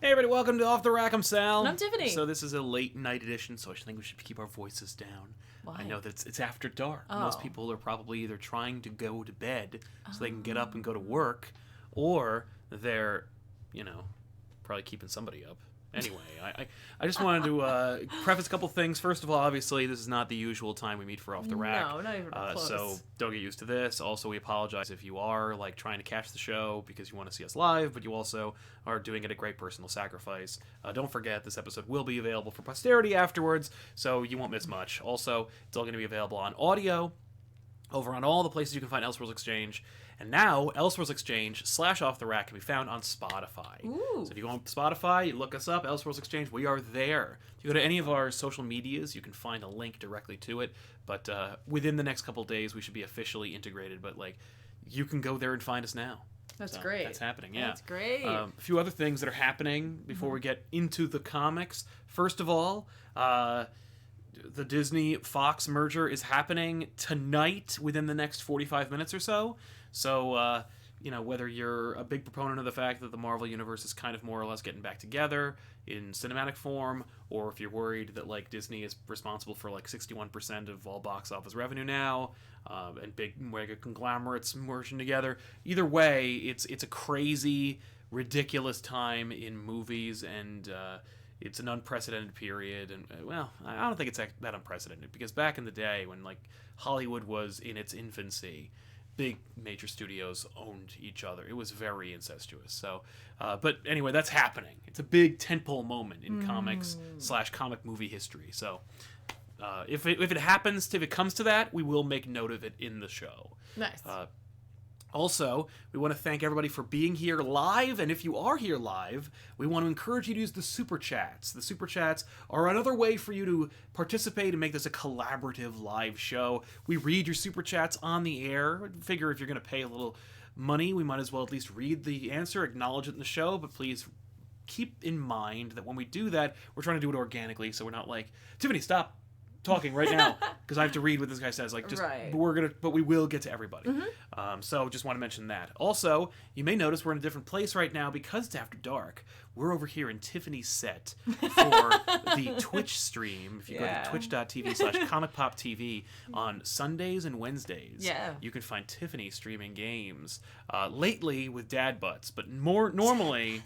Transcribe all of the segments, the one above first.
Hey everybody, welcome to Off the Rack. I'm Sal. And I'm Tiffany. So this is a late night edition, so I think we should keep our voices down. Why? I know that it's after dark. Oh. Most people are probably either trying to go to bed so they can get up and go to work, or they're, probably keeping somebody up. Anyway, I just wanted to preface a couple things. First of all, obviously, this is not the usual time we meet for Off the Rack. No, not even close. So don't get used to this. Also, we apologize if you are trying to catch the show because you want to see us live, but you also are doing it at great personal sacrifice. Don't forget, this episode will be available for posterity afterwards, so you won't miss much. Also, it's all going to be available on audio over on all the places you can find Elseworlds Exchange. And now, Elseworlds Exchange / Off the Rack can be found on Spotify. Ooh. So if you go on Spotify, you look us up, Elseworlds Exchange, we are there. If you go to any of our social medias, you can find a link directly to it. But within the next couple days, we should be officially integrated. But you can go there and find us now. That's great. That's happening, yeah. That's great. A few other things that are happening before we get into the comics. First of all, the Disney-Fox merger is happening tonight within the next 45 minutes or so. So, whether you're a big proponent of the fact that the Marvel Universe is kind of more or less getting back together in cinematic form, or if you're worried that, Disney is responsible for, 61% of all box office revenue now, and big mega conglomerates merging together, either way, it's a crazy, ridiculous time in movies, and it's an unprecedented period, and I don't think it's that unprecedented, because back in the day when Hollywood was in its infancy, big major studios owned each other. It was very incestuous. So, but anyway, that's happening. It's a big tentpole moment in comics / comic movie history. So, if it comes to that, we will make note of it in the show. Nice. Also, we want to thank everybody for being here live, and if you are here live, we want to encourage you to use the Super Chats. The Super Chats are another way for you to participate and make this a collaborative live show. We read your Super Chats on the air. Figure if you're going to pay a little money, we might as well at least read the answer, acknowledge it in the show, but please keep in mind that when we do that, we're trying to do it organically, so we're not Tiffany, stop talking right now because I have to read what this guy says. Right. But we will get to everybody. So just want to mention that. Also, you may notice we're in a different place right now because it's after dark. We're over here in Tiffany's set for the Twitch stream. If you go to twitch.tv / ComicPOP TV on Sundays and Wednesdays, you can find Tiffany streaming games. Lately with dad butts, but more normally.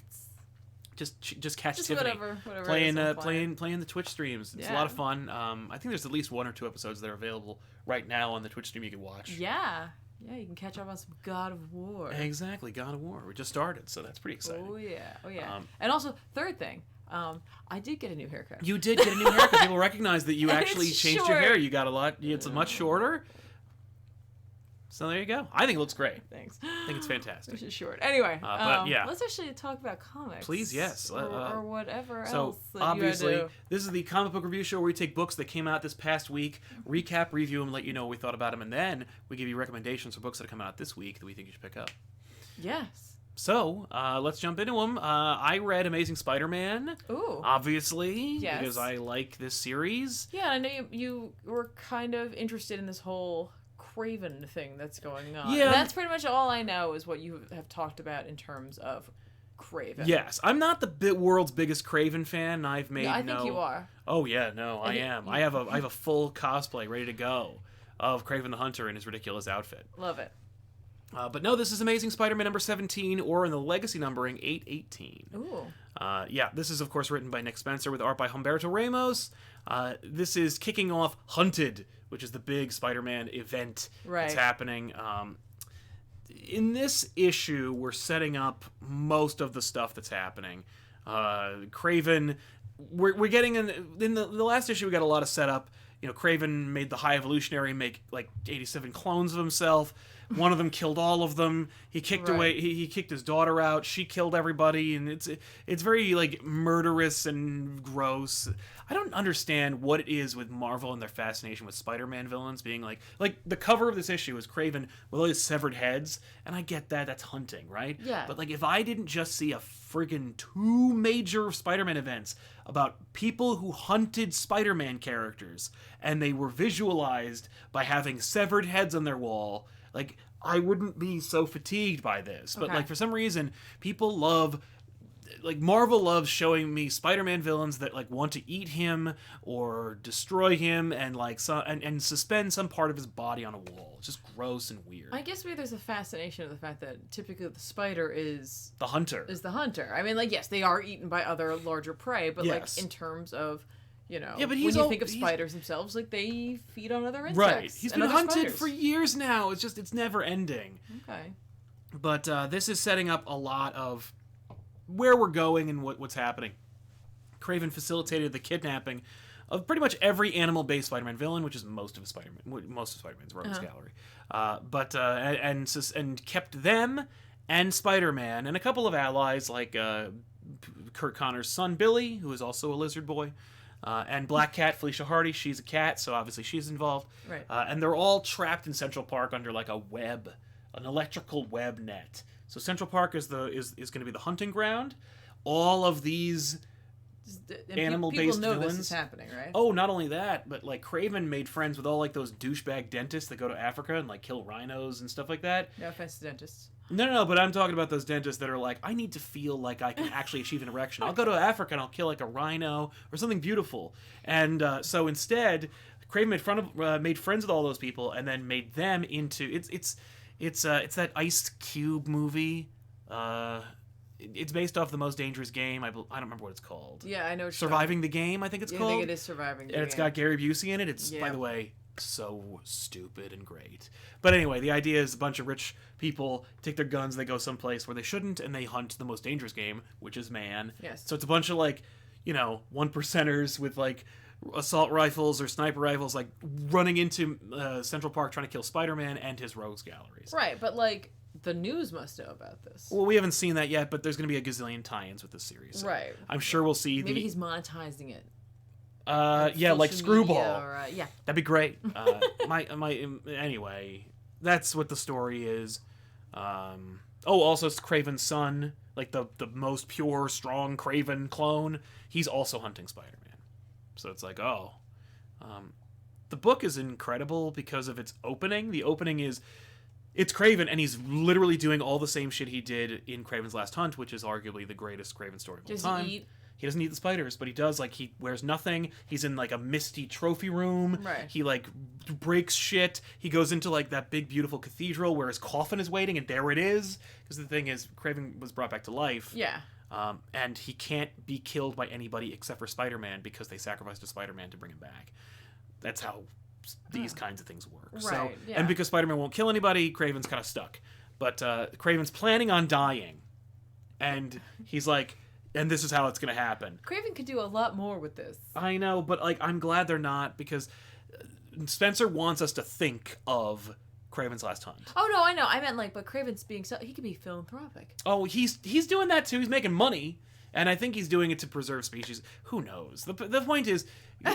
Just catch Tiffany whatever playing the Twitch streams. It's a lot of fun. I think there's at least 1 or 2 episodes that are available right now on the Twitch stream you can watch. Yeah, you can catch up on some God of War. Exactly, God of War. We just started, so that's pretty exciting. Oh yeah. And also, third thing, I did get a new haircut. You did get a new haircut. People recognize that you actually changed your hair. You got a lot. It's much shorter. So there you go. I think it looks great. Thanks. I think it's fantastic. Which is short. Anyway, but yeah. Let's actually talk about comics. Please, yes. Or whatever so else that obviously, you do. this is the comic book review show where we take books that came out this past week, recap, review them, let you know what we thought about them, and then we give you recommendations for books that have come out this week that we think you should pick up. Yes. So, let's jump into them. I read Amazing Spider-Man. Ooh. Obviously, Yes. because I like this series. Yeah, I know you were kind of interested in this whole Craven thing that's going on. Yeah. And that's pretty much all I know is what you have talked about in terms of Craven. Yes. I'm not the world's biggest Craven fan. I've made I think you are. Oh, yeah, no, I am. I have a full cosplay ready to go of Craven the Hunter in his ridiculous outfit. Love it. But no, this is Amazing Spider-Man number 17, or in the legacy numbering, 818. Ooh. This is, of course, written by Nick Spencer with art by Humberto Ramos. This is kicking off Hunted, which is the big Spider-Man event that's happening. In this issue, we're setting up most of the stuff that's happening. Craven, we're getting in the last issue, we got a lot of setup. Craven made the High Evolutionary make 87 clones of himself. One of them killed all of them. He kicked away. He kicked his daughter out. She killed everybody, and it's very murderous and gross. I don't understand what it is with Marvel and their fascination with Spider-Man villains being like the cover of this issue is Craven with all his severed heads, and I get that that's hunting, right? Yeah. But if I didn't just see a friggin' 2 major Spider-Man events about people who hunted Spider-Man characters, and they were visualized by having severed heads on their wall. I wouldn't be so fatigued by this. But, for some reason, people love like Marvel loves showing me Spider-Man villains that like want to eat him or destroy him and like and suspend some part of his body on a wall. It's just gross and weird. I guess maybe there's a fascination of the fact that typically the spider is the hunter. I mean, like, yes, they are eaten by other larger prey, but Yes. like in terms of, you know, Yeah, but when you think of spiders themselves, like they feed on other insects. Right. He's been and other hunted spiders. for years now. It's never ending. Okay. But this is setting up a lot of where we're going and what's happening. Kraven facilitated the kidnapping of pretty much every animal-based Spider-Man villain, which is most of Spider-Man's rogues gallery. And kept them and Spider-Man and a couple of allies like Kurt Connor's son Billy, who is also a lizard boy, and Black Cat Felicia Hardy. She's a cat, so obviously she's involved. Right. And they're all trapped in Central Park under like an electrical web net. So Central Park is going to be the hunting ground. All of these animal-based people know villains. this is happening, right? Oh, not only that, but like Kraven made friends with all like those douchebag dentists that go to Africa and like kill rhinos and stuff like that. No offense to dentists. No, but I'm talking about those dentists that are like, I need to feel like I can actually achieve an erection. I'll go to Africa and I'll kill like a rhino or something beautiful. And so instead, Kraven made friends with all those people and then made them into it's that Ice Cube movie. It's based off The Most Dangerous Game. I don't remember what it's called. Yeah, I know. Surviving the Game, I think it's called. I think it is Surviving the Game. And it's got Gary Busey in it. It's, by the way, so stupid and great. But anyway, the idea is a bunch of rich people take their guns, they go someplace where they shouldn't, and they hunt the most dangerous game, which is man. Yes. So it's a bunch of, like, you know, 1%ers with, like, assault rifles or sniper rifles, like, running into Central Park trying to kill Spider-Man and his rogues galleries. Right, but, like, the news must know about this. Well, we haven't seen that yet, but there's going to be a gazillion tie-ins with this series. So right. I'm sure we'll see Maybe he's monetizing it. Yeah, like Screwball. Or, yeah. That'd be great. Anyway, that's what the story is. Also, it's Kraven's son, like the most pure, strong Kraven clone. He's also hunting Spider-Man. So it's like, the book is incredible because of its opening. The opening is, it's Kraven, and he's literally doing all the same shit he did in Kraven's Last Hunt, which is arguably the greatest Kraven story of all time. Does he eat? He doesn't eat the spiders, but he does, like, he wears nothing. He's in, like, a misty trophy room. Right. He, like, breaks shit. He goes into, like, that big, beautiful cathedral where his coffin is waiting, and there it is. Because the thing is, Kraven was brought back to life. Yeah. And he can't be killed by anybody except for Spider-Man because they sacrificed a Spider-Man to bring him back. That's how these kinds of things work. Right, So, yeah. And because Spider-Man won't kill anybody, Kraven's kind of stuck. But Kraven's planning on dying. And he's like, and this is how it's going to happen. Kraven could do a lot more with this. I know, but like I'm glad they're not, because Spencer wants us to think of Kraven's Last Hunt. Oh no, I know. I meant like, but Kraven's being he could be philanthropic. Oh, he's doing that too. He's making money, and I think he's doing it to preserve species. Who knows? The point is,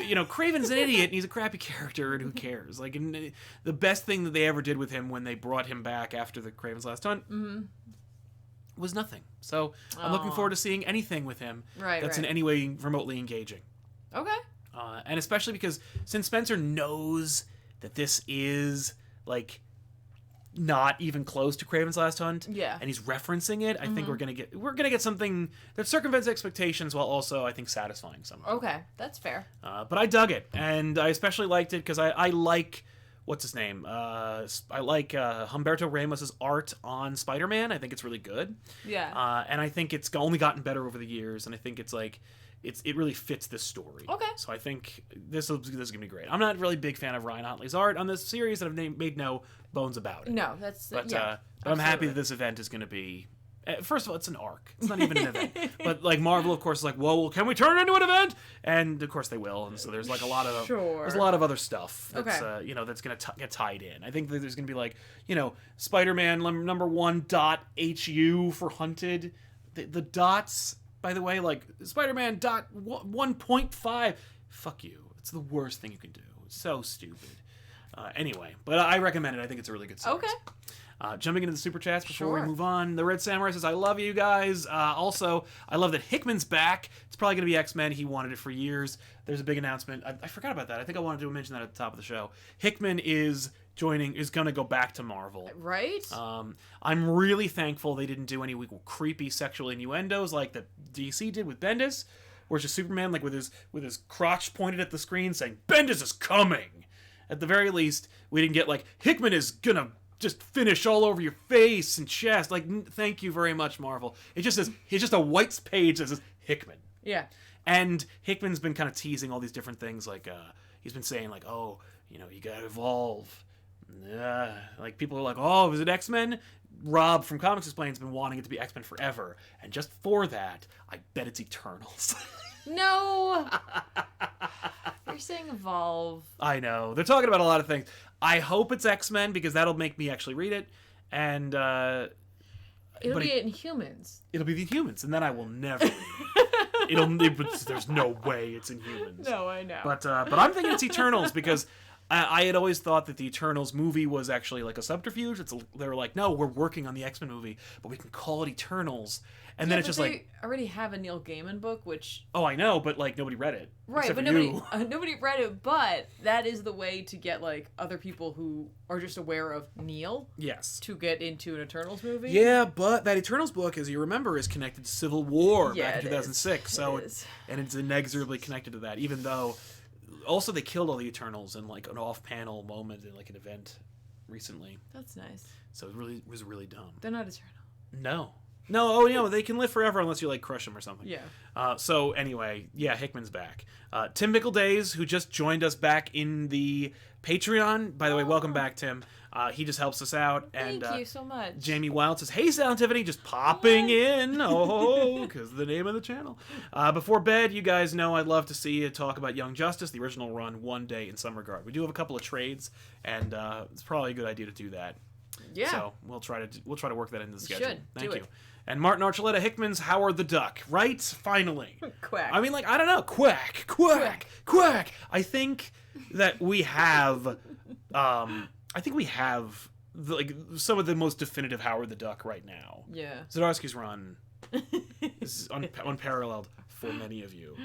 you know, Kraven's an idiot and he's a crappy character, and who cares? Like, the best thing that they ever did with him when they brought him back after the Kraven's Last Hunt was nothing. So I'm looking forward to seeing anything with him that's in any way remotely engaging. Okay. And especially because since Spencer knows that this is like not even close to Kraven's Last Hunt, and he's referencing it, I think we're gonna get something that circumvents expectations while also, I think, satisfying something. Okay, that's fair. But I dug it, and I especially liked it because I like, what's his name? I like Humberto Ramos's art on Spider-Man. I think it's really good. Yeah. And I think it's only gotten better over the years, and I think it's like it really fits this story. Okay. So I think this is gonna be great. I'm not really a big fan of Ryan Otley's art on this series, and I've made no bones about it. No, that's but yeah. But I'm happy that this event is gonna be. First of all, it's an arc. It's not even an event. But like Marvel, of course, is like, well, can we turn it into an event? And of course they will. And so there's like a lot of there's a lot of other stuff that's that's gonna get tied in. I think that there's gonna be like, you know, Spider-Man #1.HU for Hunted. The dots, by the way, like Spider-Man .1.5. Fuck you. It's the worst thing you can do. It's so stupid. Anyway, but I recommend it. I think it's a really good series. Okay. Jumping into the super chats before we Sure. move on. The Red Samurai says, I love you guys. Also, I love that Hickman's back. It's probably going to be X-Men. He wanted it for years. There's a big announcement. I forgot about that. I think I wanted to mention that at the top of the show. Hickman is going to go back to Marvel. Right? I'm really thankful they didn't do any creepy sexual innuendos like that DC did with Bendis, where it's just Superman like with his crotch pointed at the screen saying, Bendis is coming! At the very least, we didn't get like, Hickman is gonna just finish all over your face and chest. Like, thank you very much, Marvel. It just says, it's just a white page that says Hickman. Yeah. And Hickman's been kind of teasing all these different things, like, he's been saying, like, oh, you gotta evolve. Like, people are like, oh, is it X-Men? Rob from Comics Explain's been wanting it to be X-Men forever. And just for that, I bet it's Eternals. No! You're saying evolve. I know. They're talking about a lot of things. I hope it's X-Men, because that'll make me actually read it. And, It'll be Inhumans. It'll be the Humans, and then I will never read it. There's no way it's Inhumans. No, I know. But I'm thinking it's Eternals, because I had always thought that the Eternals movie was actually like a subterfuge. They were like, no, we're working on the X-Men movie, but we can call it Eternals. And then it's just they already have a Neil Gaiman book, which... Oh, I know, but like nobody read it. Right, but nobody read it, but that is the way to get like other people who are just aware of Neil Yes. to get into an Eternals movie. Yeah, but that Eternals book, as you remember, is connected to Civil War Yeah, back in 2006. And it's inexorably connected to that, even though also they killed all the Eternals in like an off-panel moment in like an event recently. That's nice. So it was really dumb. They're not eternal. No, they can live forever unless you like crush them or something. Yeah. So anyway, yeah, Hickman's back. Tim Mickledays, who just joined us back in the Patreon. By the way, welcome back, Tim. He just helps us out. And Thank you so much. Jamie Wild says, hey, Sound Tiffany, just popping in. Oh, because the name of the channel. Before bed, you guys know I'd love to see you talk about Young Justice, the original run, one day in some regard. We do have a couple of trades, and it's probably a good idea to do that. Yeah. So we'll try to work that into the schedule. Should. Thank Do you. it. And Martin Archuleta Hickman's Howard the Duck, right? Finally. Quack. I mean, like, I don't know. Quack. I think that we have, some of the most definitive Howard the Duck right now. Yeah. Zdarsky's run is unparalleled for many of you.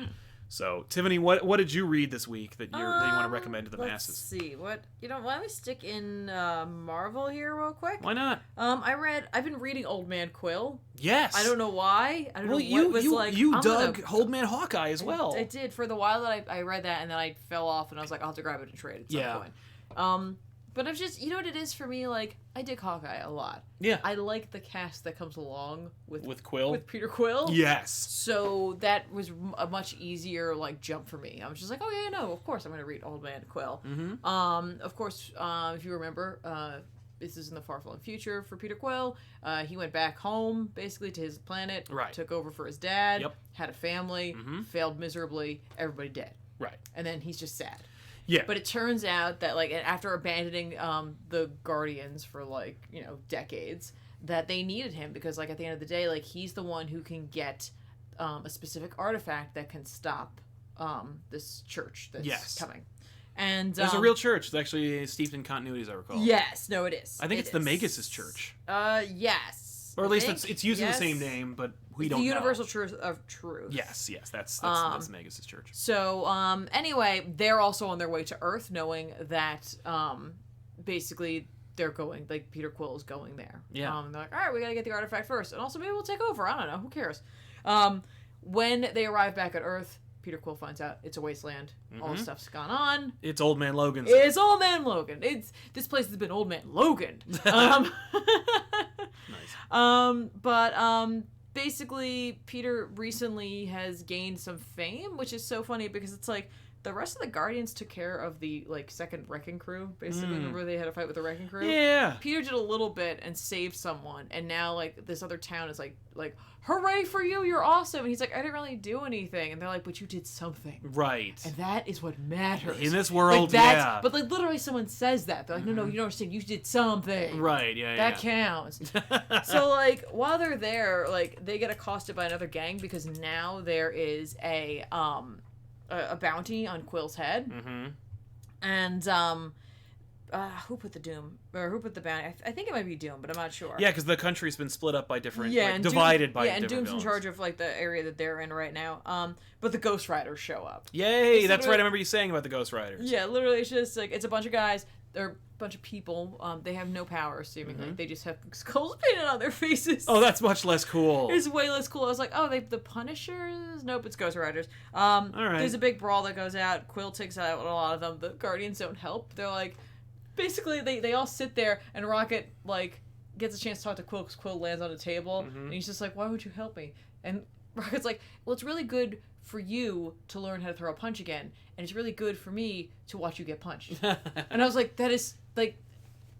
So, Tiffany, what did you read this week that you want to recommend to the masses? Let's see. Why don't we stick in Marvel here real quick? Why not? I've been reading Old Man Quill. Yes. I don't know why. I don't know what you was like. you dug Old Man Hawkeye as well. I did. For the while that I read that, and then I fell off, and I was like, I'll have to grab it and trade it at some point. But I've just, you know what it is for me? Like, I dig Hawkeye a lot. Yeah. I like the cast that comes along with Quill? With Peter Quill. Yes. So that was a much easier, like, jump for me. I was just like, oh, yeah, no, of course I'm going to read Old Man Quill. Mm-hmm. Of course, if you remember, this is in the far-flung future for Peter Quill. He went back home, basically, to his planet. Right. Took over for his dad. Yep. Had a family. Mm-hmm. Failed miserably. Everybody dead. Right. And then he's just sad. Yeah. But it turns out that, like, after abandoning the Guardians for, like, decades, that they needed him because, like, at the end of the day, like, he's the one who can get a specific artifact that can stop this church that's coming. And there's a real church. It's actually steeped in continuity, as I recall. Yes. No, it is. I think it's the Magus' church. Yes. Or at least it's using the same name, but we don't know. The Universal Truth of Truth. Yes, that's Magus' church. So, anyway, they're also on their way to Earth, knowing that, basically, they're going, like, Peter Quill is going there. Yeah. They're like, all right, we gotta get the artifact first. And also, maybe we'll take over. I don't know. Who cares? When they arrive back at Earth, Peter Quill finds out it's a wasteland. Mm-hmm. All this stuff's gone on. It's Old Man Logan's. It's Old Man Logan. This place has been Old Man Logan. Nice. Basically, Peter recently has gained some fame, which is so funny because it's like the rest of the Guardians took care of the, like, second Wrecking Crew. Basically, remember they had a fight with the Wrecking Crew? Yeah. Peter did a little bit and saved someone, and now, like, this other town is like, hooray for you, you're awesome. And he's like, I didn't really do anything. And they're like, but you did something. Right. And that is what matters. In this world, like, But, like, literally someone says that. They're like, no, you don't understand. You did something. Right, yeah, That counts. So, like, while they're there, like, they get accosted by another gang because now there is a bounty on Quill's head. Mm-hmm. And who put the Doom or who put the bounty? I think it might be Doom, but I'm not sure. Yeah, because the country's been split up by different, and divided by and different Doom's in charge of like the area that they're in right now. But the Ghost Riders show up. Yay! That's right. I remember you saying about the Ghost Riders. Yeah, literally, it's just like it's a bunch of guys. They're a bunch of people. They have no powers, seemingly. They just have skulls painted on their faces. Oh, that's much less cool. It's way less cool. I was like, oh, the Punishers? Nope, it's Ghost Riders. All right. There's a big brawl that goes out. Quill takes out a lot of them. The Guardians don't help. They're like, basically, they all sit there, and Rocket, like, gets a chance to talk to Quill because Quill lands on a table, and he's just like, why would you help me? And Rocket's like, well, it's really good for you to learn how to throw a punch again, and it's really good for me to watch you get punched. And I was like, that is, like,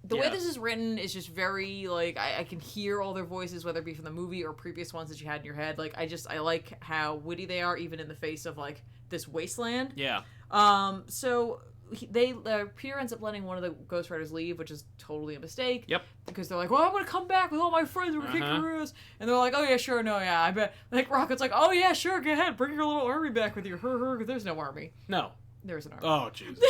the way this is written is just very, like, I can hear all their voices, whether it be from the movie or previous ones that you had in your head. Like, I like how witty they are, even in the face of, like, this wasteland. Yeah. So Peter ends up letting one of the Ghost Riders leave, which is totally a mistake. Yep. Because they're like, well, I'm gonna come back with all my friends. We're gonna kick your ass. And they're like, oh yeah, sure, no, yeah, I bet. Like Rocket's like, oh yeah, sure, go ahead, bring your little army back with you. Because there's no army. No. There's an army. Oh, Jesus.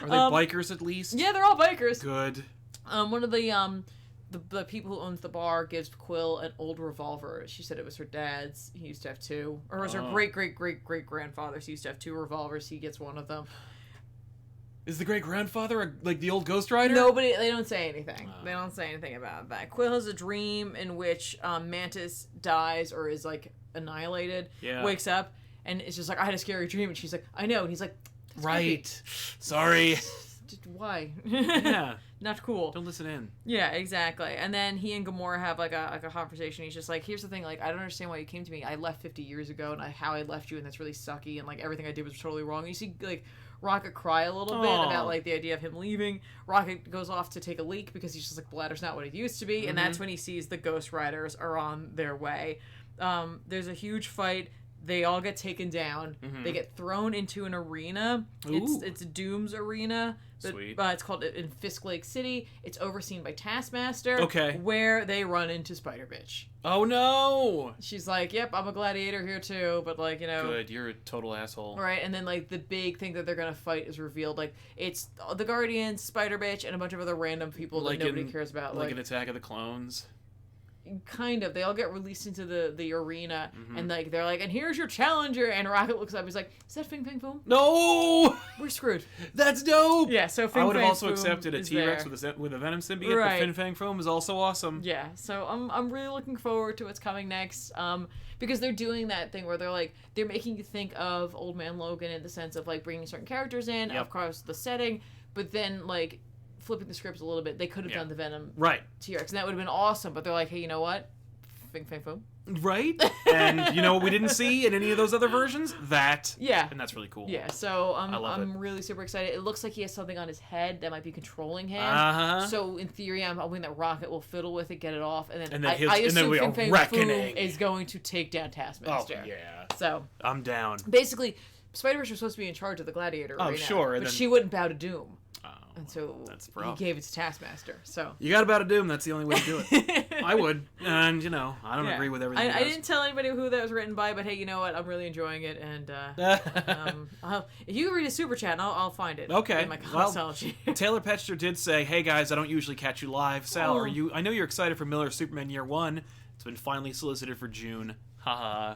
Are they bikers at least? Yeah, they're all bikers. Good. One of the people who owns the bar gives Quill an old revolver. She said it was her dad's. He used to have two. Or it was her great-great-great-great-grandfather's. He used to have two revolvers. He gets one of them. Is the great-grandfather like the old Ghost Rider? Nobody, they don't say anything. They don't say anything about that. Quill has a dream in which Mantis dies or is, like, annihilated. Yeah. Wakes up, and it's just like, I had a scary dream. And she's like, I know. And he's like, right. Sorry. Just, why? Yeah. Not cool. Don't listen in. Yeah, exactly. And then he and Gamora have like a conversation. He's just like, here's the thing, like, I don't understand why you came to me. I left 50 years ago, and how I left you, and that's really sucky, and like everything I did was totally wrong. And you see like Rocket cry a little bit about like the idea of him leaving. Rocket goes off to take a leak because he's just like, bladder's not what it used to be, and that's when he sees the Ghost Riders are on their way. There's a huge fight. They all get taken down. They get thrown into an arena. It's Doom's arena. Sweet. It's called in Fisk Lake City. It's overseen by Taskmaster. Okay. Where they run into Spider-Bitch. Oh, no! She's like, yep, I'm a gladiator here too, but like, you know. Good, you're a total asshole. Right, and then like the big thing that they're gonna fight is revealed. Like, it's the Guardians, Spider-Bitch, and a bunch of other random people that nobody cares about. Like an Attack of the Clones. Kind of. They all get released into the arena, and like they're like, and here's your challenger. And Rocket looks up. He's like, is that Fing Fang Foom? No, we're screwed. That's dope. Yeah. So Fing I would have Fang also Foom accepted a T-Rex with a Venom symbiote. Right. But Fin Fang Foom is also awesome. Yeah. So I'm really looking forward to what's coming next. Because they're doing that thing where they're making you think of Old Man Logan in the sense of like bringing certain characters in, of course the setting, but then like flipping the scripts a little bit. They could have done the Venom T-Rex, and that would have been awesome. But they're like, hey, you know what? Fing Fang Foom. Right? And you know what we didn't see in any of those other versions? That. Yeah. And that's really cool. Yeah, so I'm really super excited. It looks like he has something on his head that might be controlling him. Uh-huh. So in theory, I'm hoping that Rocket will fiddle with it, get it off, and then, then I assume Fing Fang reckoning Foom is going to take down Taskmaster. Oh, yeah. So. I'm down. Basically, Spider-Verse was supposed to be in charge of the Gladiator right sure. now, but she wouldn't bow to Doom. Oh, and so that's he gave it to Taskmaster. So you got to bow to Doom. That's the only way to do it. I would, and you know, I don't agree with everything. I didn't tell anybody who that was written by, but hey, you know what? I'm really enjoying it, and if you read a super chat, I'll find it. Okay. In my Comixology. Taylor Petcher did say, "Hey guys, I don't usually catch you live. Sal, are you? I know you're excited for Miller's Superman Year One. It's been finally solicited for June. Haha."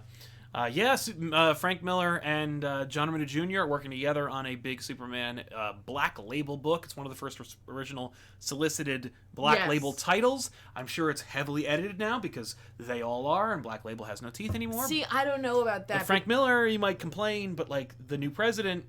Yes, Frank Miller and John Romita Jr. are working together on a big Superman Black Label book. It's one of the first original solicited Black Label titles. I'm sure it's heavily edited now because they all are, and Black Label has no teeth anymore. See, I don't know about that. But Frank Miller, he might complain, but like the new president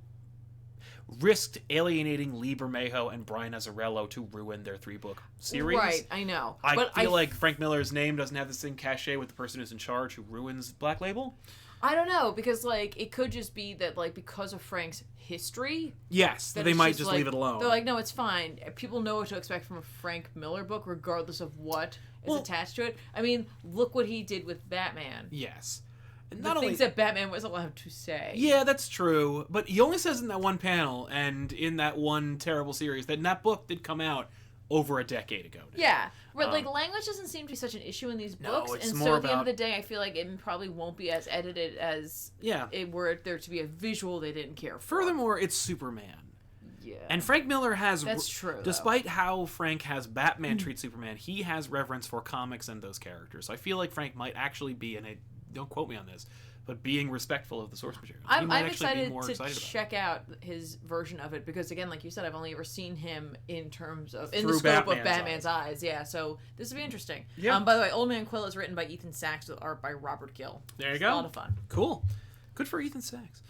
risked alienating Lee Bermejo and Brian Azzarello to ruin their 3-book series. Right, I know. I feel like Frank Miller's name doesn't have the same cachet with the person who's in charge who ruins Black Label. I don't know, because like it could just be that like because of Frank's history. Yes, they might just leave it alone. They're like, no, it's fine. People know what to expect from a Frank Miller book, regardless of what is attached to it. I mean, look what he did with Batman. Yes. The things that Batman was allowed to say. Yeah, that's true. But he only says in that one panel and in that one terrible series that book did come out over a decade ago now. Yeah. But like language doesn't seem to be such an issue in these books. It's and more so at the end of the day, I feel like it probably won't be as edited as it were there to be a visual they didn't care for. Furthermore, it's Superman. Yeah. And Frank Miller has... That's true, Despite how Frank has Batman treat Superman, he has reverence for comics and those characters. So I feel like Frank might actually be, and don't quote me on this, but being respectful of the source material. I'm excited to check out his version of it because, again, like you said, I've only ever seen him in terms of in the scope of Batman's eyes. Yeah, so this will be interesting. Yeah. By the way, Old Man Quill is written by Ethan Sachs with art by Robert Gill. There you go. A lot of fun. Cool. Good for Ethan Sachs.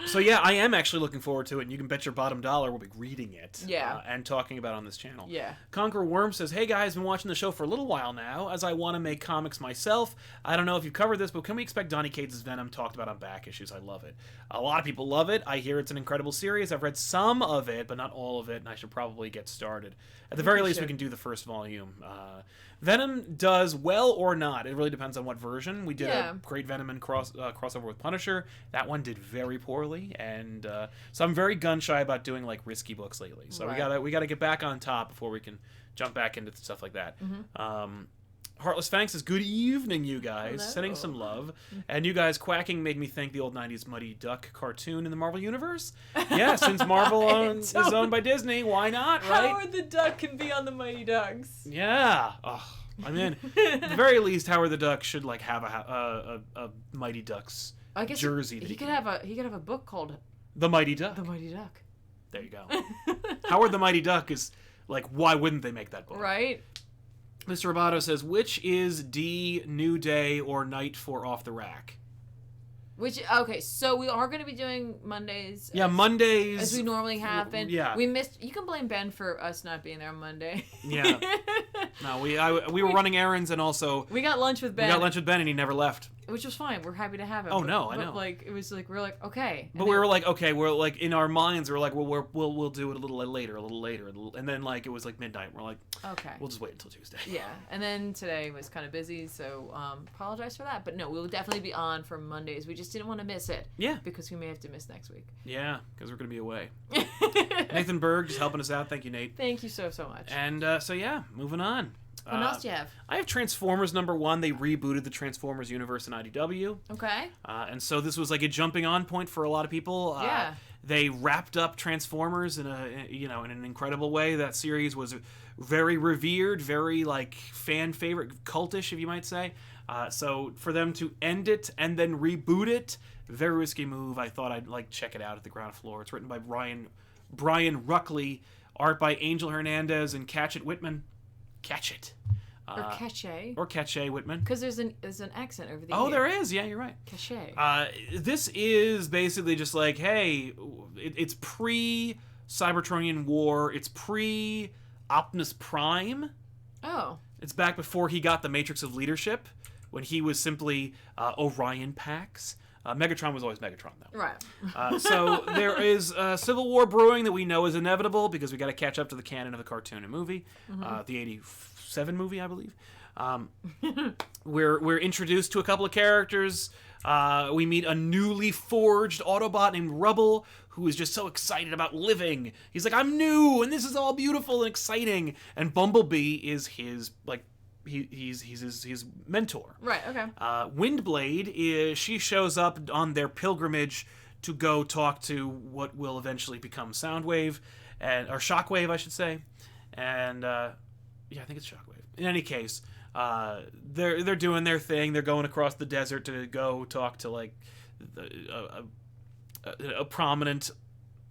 So yeah, I am actually looking forward to it, and you can bet your bottom dollar we'll be reading it. Yeah. And talking about it on this channel. Yeah. Conqueror Worm says, "Hey guys, been watching the show for a little while now, as I want to make comics myself. I don't know if you've covered this, but can we expect Donny Cates' Venom talked about on back issues? I love it. A lot of people love it. I hear it's an incredible series. I've read some of it, but not all of it, and I should probably get started. At the very least, we can do the first volume. Venom does well or not. It really depends on what version. We did a great Venom and crossover with Punisher. That one did very poorly, and so I'm very gun shy about doing like risky books lately. So we gotta get back on top before we can jump back into stuff like that. Heartless Fang says, "Good evening, you guys. Hello. Sending some love. And you guys quacking made me think the old 90s Muddy Duck cartoon in the Marvel Universe. Yeah, since Marvel is owned by Disney, why not, right? Howard the Duck can be on the Mighty Ducks. Yeah. Oh, I mean, at the very least, Howard the Duck should like have a Mighty Ducks jersey. He could have a book called The Mighty Duck. The Mighty Duck. There you go. Howard the Mighty Duck is like, why wouldn't they make that book? Right. Mr. Roboto says, which is D, New Day, or Night for Off the Rack? Okay, so we are going to be doing Mondays. Yeah, Mondays. As we normally have been. Yeah. We missed. You can blame Ben for us not being there on Monday. Yeah. No, we were running errands, and also we got lunch with Ben. We got lunch with Ben, and he never left. Which was fine. We're happy to have him. Oh no, I know. Like it was like we're like okay. But we were like okay. We're like in our minds we're like well we'll do it a little later, and then like it was like midnight. We're like okay. We'll just wait until Tuesday. Yeah, and then today was kind of busy, so apologize for that. But no, we'll definitely be on for Mondays. We just didn't want to miss it. Yeah. Because we may have to miss next week. Yeah, because we're gonna be away. Nathan Berg just helping us out. Thank you, Nate. Thank you so much. And so yeah, moving on. What else do you have? I have Transformers #1. They rebooted the Transformers universe in IDW. Okay. And so this was like a jumping on point for a lot of people. Yeah. They wrapped up Transformers in an incredible way. That series was very revered, very like fan favorite, cultish, if you might say. So for them to end it and then reboot it, very risky move. I thought I'd like check it out at the ground floor. It's written by Brian Ruckley, art by Angel Hernandez and Catchett Whitman. Catchett. Or Cachet. Or Cachet Whitman. Because there's an accent over the Oh, there is. Yeah, you're right. Cachet. This is basically just like, hey, it's pre-Cybertronian War. It's pre-Optimus Prime. Oh. It's back before he got the Matrix of Leadership, when he was simply Orion Pax. Megatron was always Megatron, though. Right. So there is Civil War brewing that we know is inevitable because we got to catch up to the canon of the cartoon and movie, the '87 movie, I believe. We're introduced to a couple of characters. We meet a newly forged Autobot named Rubble, who is just so excited about living. He's like, I'm new, and this is all beautiful and exciting. And Bumblebee is his like. He's his mentor. Right, okay. Windblade, she shows up on their pilgrimage to go talk to what will eventually become Soundwave, or Shockwave, I should say. And, yeah, I think it's Shockwave. In any case, they're doing their thing. They're going across the desert to go talk to, like, a prominent,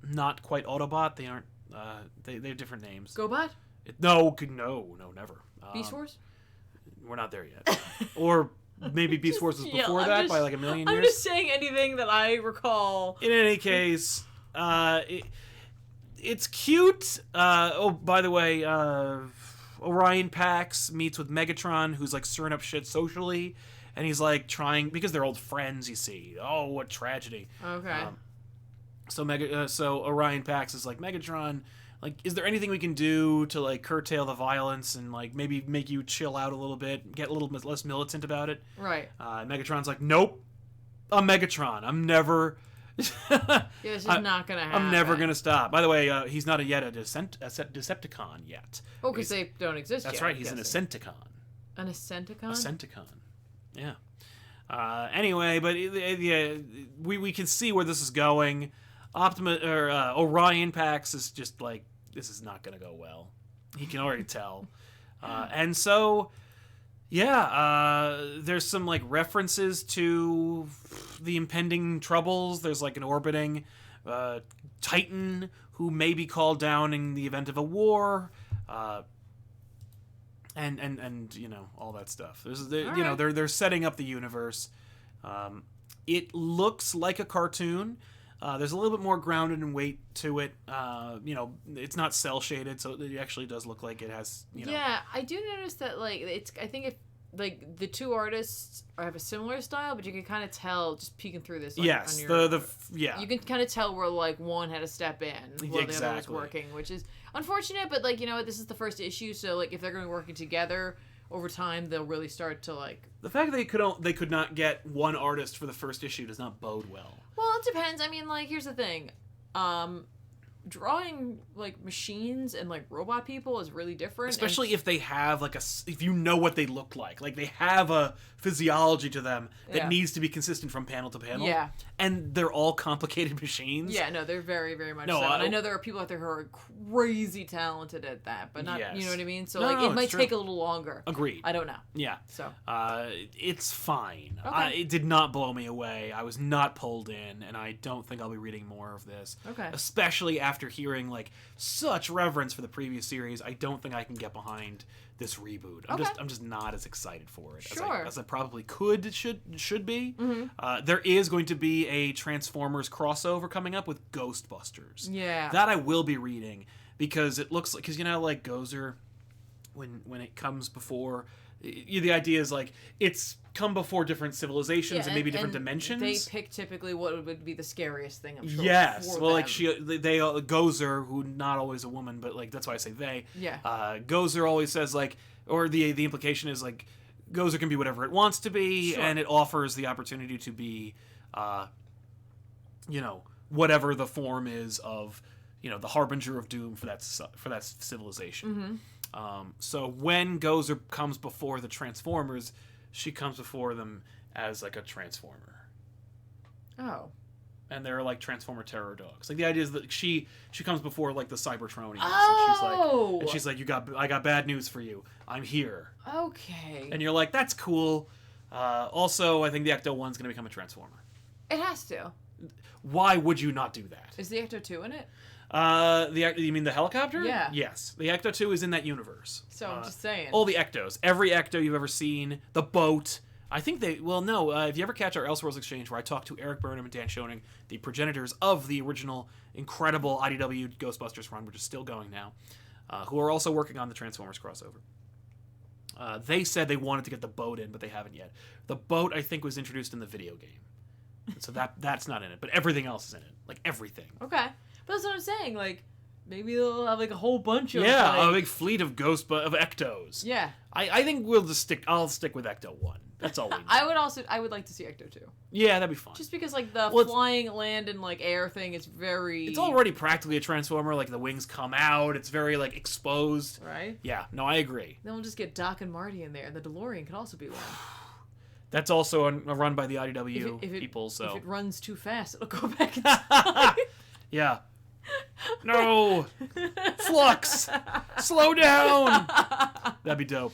not quite Autobot. They aren't, they have different names. GoBot? No, never. Beast Wars? We're not there yet. Or maybe Beast Wars was before that by like a million years. I'm just saying anything that I recall. In any case, it's cute. Oh, by the way, Orion Pax meets with Megatron, who's like stirring up shit socially. And he's like trying, because they're old friends, you see. Oh, what tragedy. Okay. So Orion Pax is like, Megatron, like, is there anything we can do to, like, curtail the violence and, like, maybe make you chill out a little bit, get a little less militant about it? Right. Megatron's like, nope, I'm Megatron. I'm never... This is not going to happen. I'm never going to stop. By the way, he's not yet a Decepticon yet. Oh, because they don't exist That's yet. That's right, he's an Ascenticon. An Ascenticon? Ascenticon. Yeah. Anyway, but yeah, we can see where this is going. Orion Pax is just like, this is not going to go well. He can already tell. And so, there's some like references to the impending troubles. There's like an orbiting Titan who may be called down in the event of a war. And you know, all that stuff. They're setting up the universe. It looks like a cartoon. There's a little bit more grounded and weight to it. It's not cell shaded, so it actually does look like it has. Yeah, I do notice that like I think if like the two artists have a similar style, but you can kind of tell just peeking through this. Like, yes, on your, you can kind of tell where like one had to step in while the other was working, which is unfortunate. But like this is the first issue, so like if they're going to be working together over time, they'll really start to like. The fact that they could not get one artist for the first issue does not bode well. Well, it depends. I mean, like here's the thing. Drawing like machines and like robot people is really different, especially if they have like if you know what they look like they have a physiology to them that needs to be consistent from panel to panel. Yeah, and they're all complicated machines. Yeah, no, they're very, very much so. And I know there are people out there who are crazy talented at that, but not, you know what I mean? So it might take a little longer. Agreed. I don't know. Yeah. So it's fine. Okay. It did not blow me away. I was not pulled in, and I don't think I'll be reading more of this. Okay. Especially after hearing like such reverence for the previous series, I don't think I can get behind this reboot. I'm just not as excited for it as I probably should be. Mm-hmm. There is going to be a Transformers crossover coming up with Ghostbusters. Yeah. That I will be reading because it looks like, because like Gozer, when it comes before, the idea is like it's come before different civilizations and maybe different dimensions. They pick typically what would be the scariest thing, I'm sure. Yes. For well, them. like they Gozer, who not always a woman, but like that's why I say they. Yeah. Gozer always says like, or the implication is like, Gozer can be whatever it wants to be, and it offers the opportunity to be, whatever the form is of, the harbinger of doom for that civilization. Mm-hmm. So when Gozer comes before the Transformers, she comes before them as like a Transformer. Oh. And they're like Transformer terror dogs. Like the idea is that she comes before like the Cybertronians. Oh. And she's like, I got bad news for you. I'm here. Okay. And you're like, that's cool. Also, I think the Ecto-1's going to become a Transformer. It has to. Why would you not do that? Is the Ecto-2 in it? You mean the helicopter? Yeah. Yes. The Ecto-2 is in that universe. So I'm just saying. All the Ectos. Every Ecto you've ever seen. The boat. I think if you ever catch our Elseworlds Exchange where I talked to Eric Burnham and Dan Schoening, the progenitors of the original incredible IDW Ghostbusters run, which is still going now, who are also working on the Transformers crossover. They said they wanted to get the boat in, but they haven't yet. The boat, I think, was introduced in the video game. So that's not in it, but everything else is in it. Like, everything. Okay. But that's what I'm saying. Like, maybe they'll have, like, a whole bunch of, a big fleet of of Ectos. Yeah. I think I'll stick with Ecto-1. That's all we need. I would like to see Ecto-2. Yeah, that'd be fun. Just because, like, the flying, land, and, like, air thing is very... It's already practically a Transformer. Like, the wings come out. It's very, like, exposed. Right? Yeah. No, I agree. Then we'll just get Doc and Marty in there, and the DeLorean could also be one. That's also a run by the IDW people, so... If it runs too fast, it'll go back inside. Yeah. No! Flux! Slow down! That'd be dope.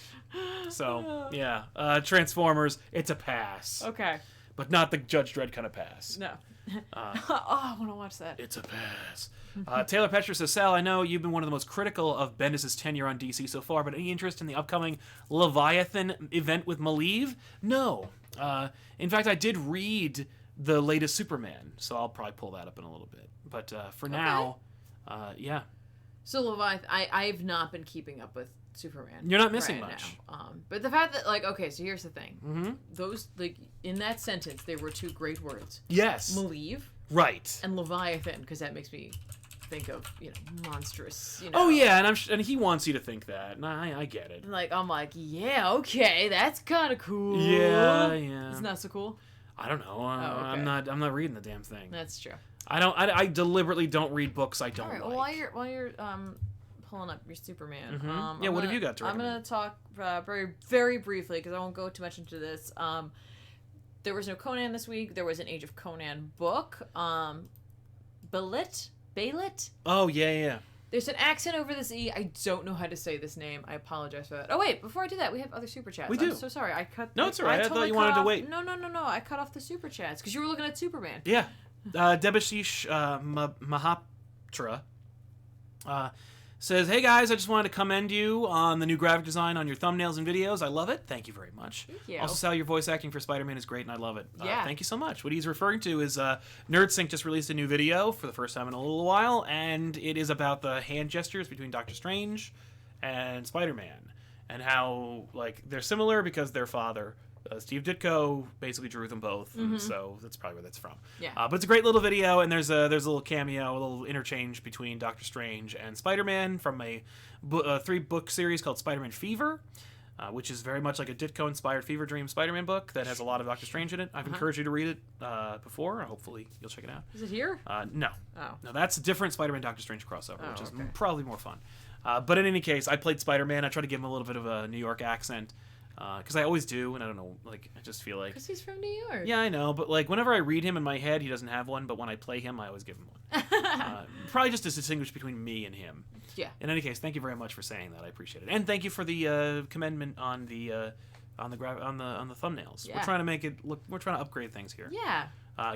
So, yeah. Transformers, it's a pass. Okay. But not the Judge Dredd kind of pass. No. I want to watch that. It's a pass. Taylor Petcher says, Sal, I know you've been one of the most critical of Bendis' tenure on DC so far, but any interest in the upcoming Leviathan event with Malieve? No. In fact, I did read the latest Superman, so I'll probably pull that up in a little bit. But for now, yeah. So Leviathan, I've not been keeping up with Superman. You're not missing much. But the fact that, like, okay, so here's the thing. Mm-hmm. Those, like, in that sentence, there were two great words. Yes. Malieve. Right. And Leviathan, because that makes me think of, monstrous, Oh, yeah, and he wants you to think that, and I get it. Like, I'm like, yeah, okay, that's kind of cool. Yeah. It's not so cool? I don't know. Okay. I'm not reading the damn thing. That's true. I deliberately don't read books I don't like. Well, while you're pulling up your Superman, mm-hmm. What have you got to recommend? I'm gonna talk very, very briefly because I won't go too much into this. There was no Conan this week. There was an Age of Conan book. Baylet? Oh, yeah. There's an accent over this E. I don't know how to say this name. I apologize for that. Oh, wait. Before I do that, we have other super chats. We do. I'm so sorry. I cut... No, it's all right. I thought you wanted to wait. No. I cut off the super chats because you were looking at Superman. Yeah. Debashish Mahaptra says, "Hey guys, I just wanted to commend you on the new graphic design on your thumbnails and videos. I love it. Thank you very much. Thank you. Also, Sal, your voice acting for Spider-Man is great, and I love it. Yeah. Thank you so much." What he's referring to is NerdSync just released a new video for the first time in a little while, and it is about the hand gestures between Doctor Strange and Spider-Man, and how like they're similar because their father, Steve Ditko, basically drew them both, and so that's probably where that's from. Yeah. But it's a great little video, and there's a little cameo, a little interchange between Doctor Strange and Spider-Man from a 3-book series called Spider-Man Fever, which is very much like a Ditko-inspired Fever Dream Spider-Man book that has a lot of Doctor Strange in it. I've encouraged you to read it before. Hopefully you'll check it out. Is it here? No. Oh. No, that's a different Spider-Man Doctor Strange crossover, which is okay. probably more fun. But in any case, I played Spider-Man. I tried to give him a little bit of a New York accent. Because I always do, and I don't know, like, I just feel like... Because he's from New York. Yeah, I know, but, like, whenever I read him in my head, he doesn't have one, but when I play him, I always give him one. Probably just to distinguish between me and him. Yeah. In any case, thank you very much for saying that. I appreciate it. And thank you for the commendment on the thumbnails. Yeah. We're trying to make it look... We're trying to upgrade things here. Yeah.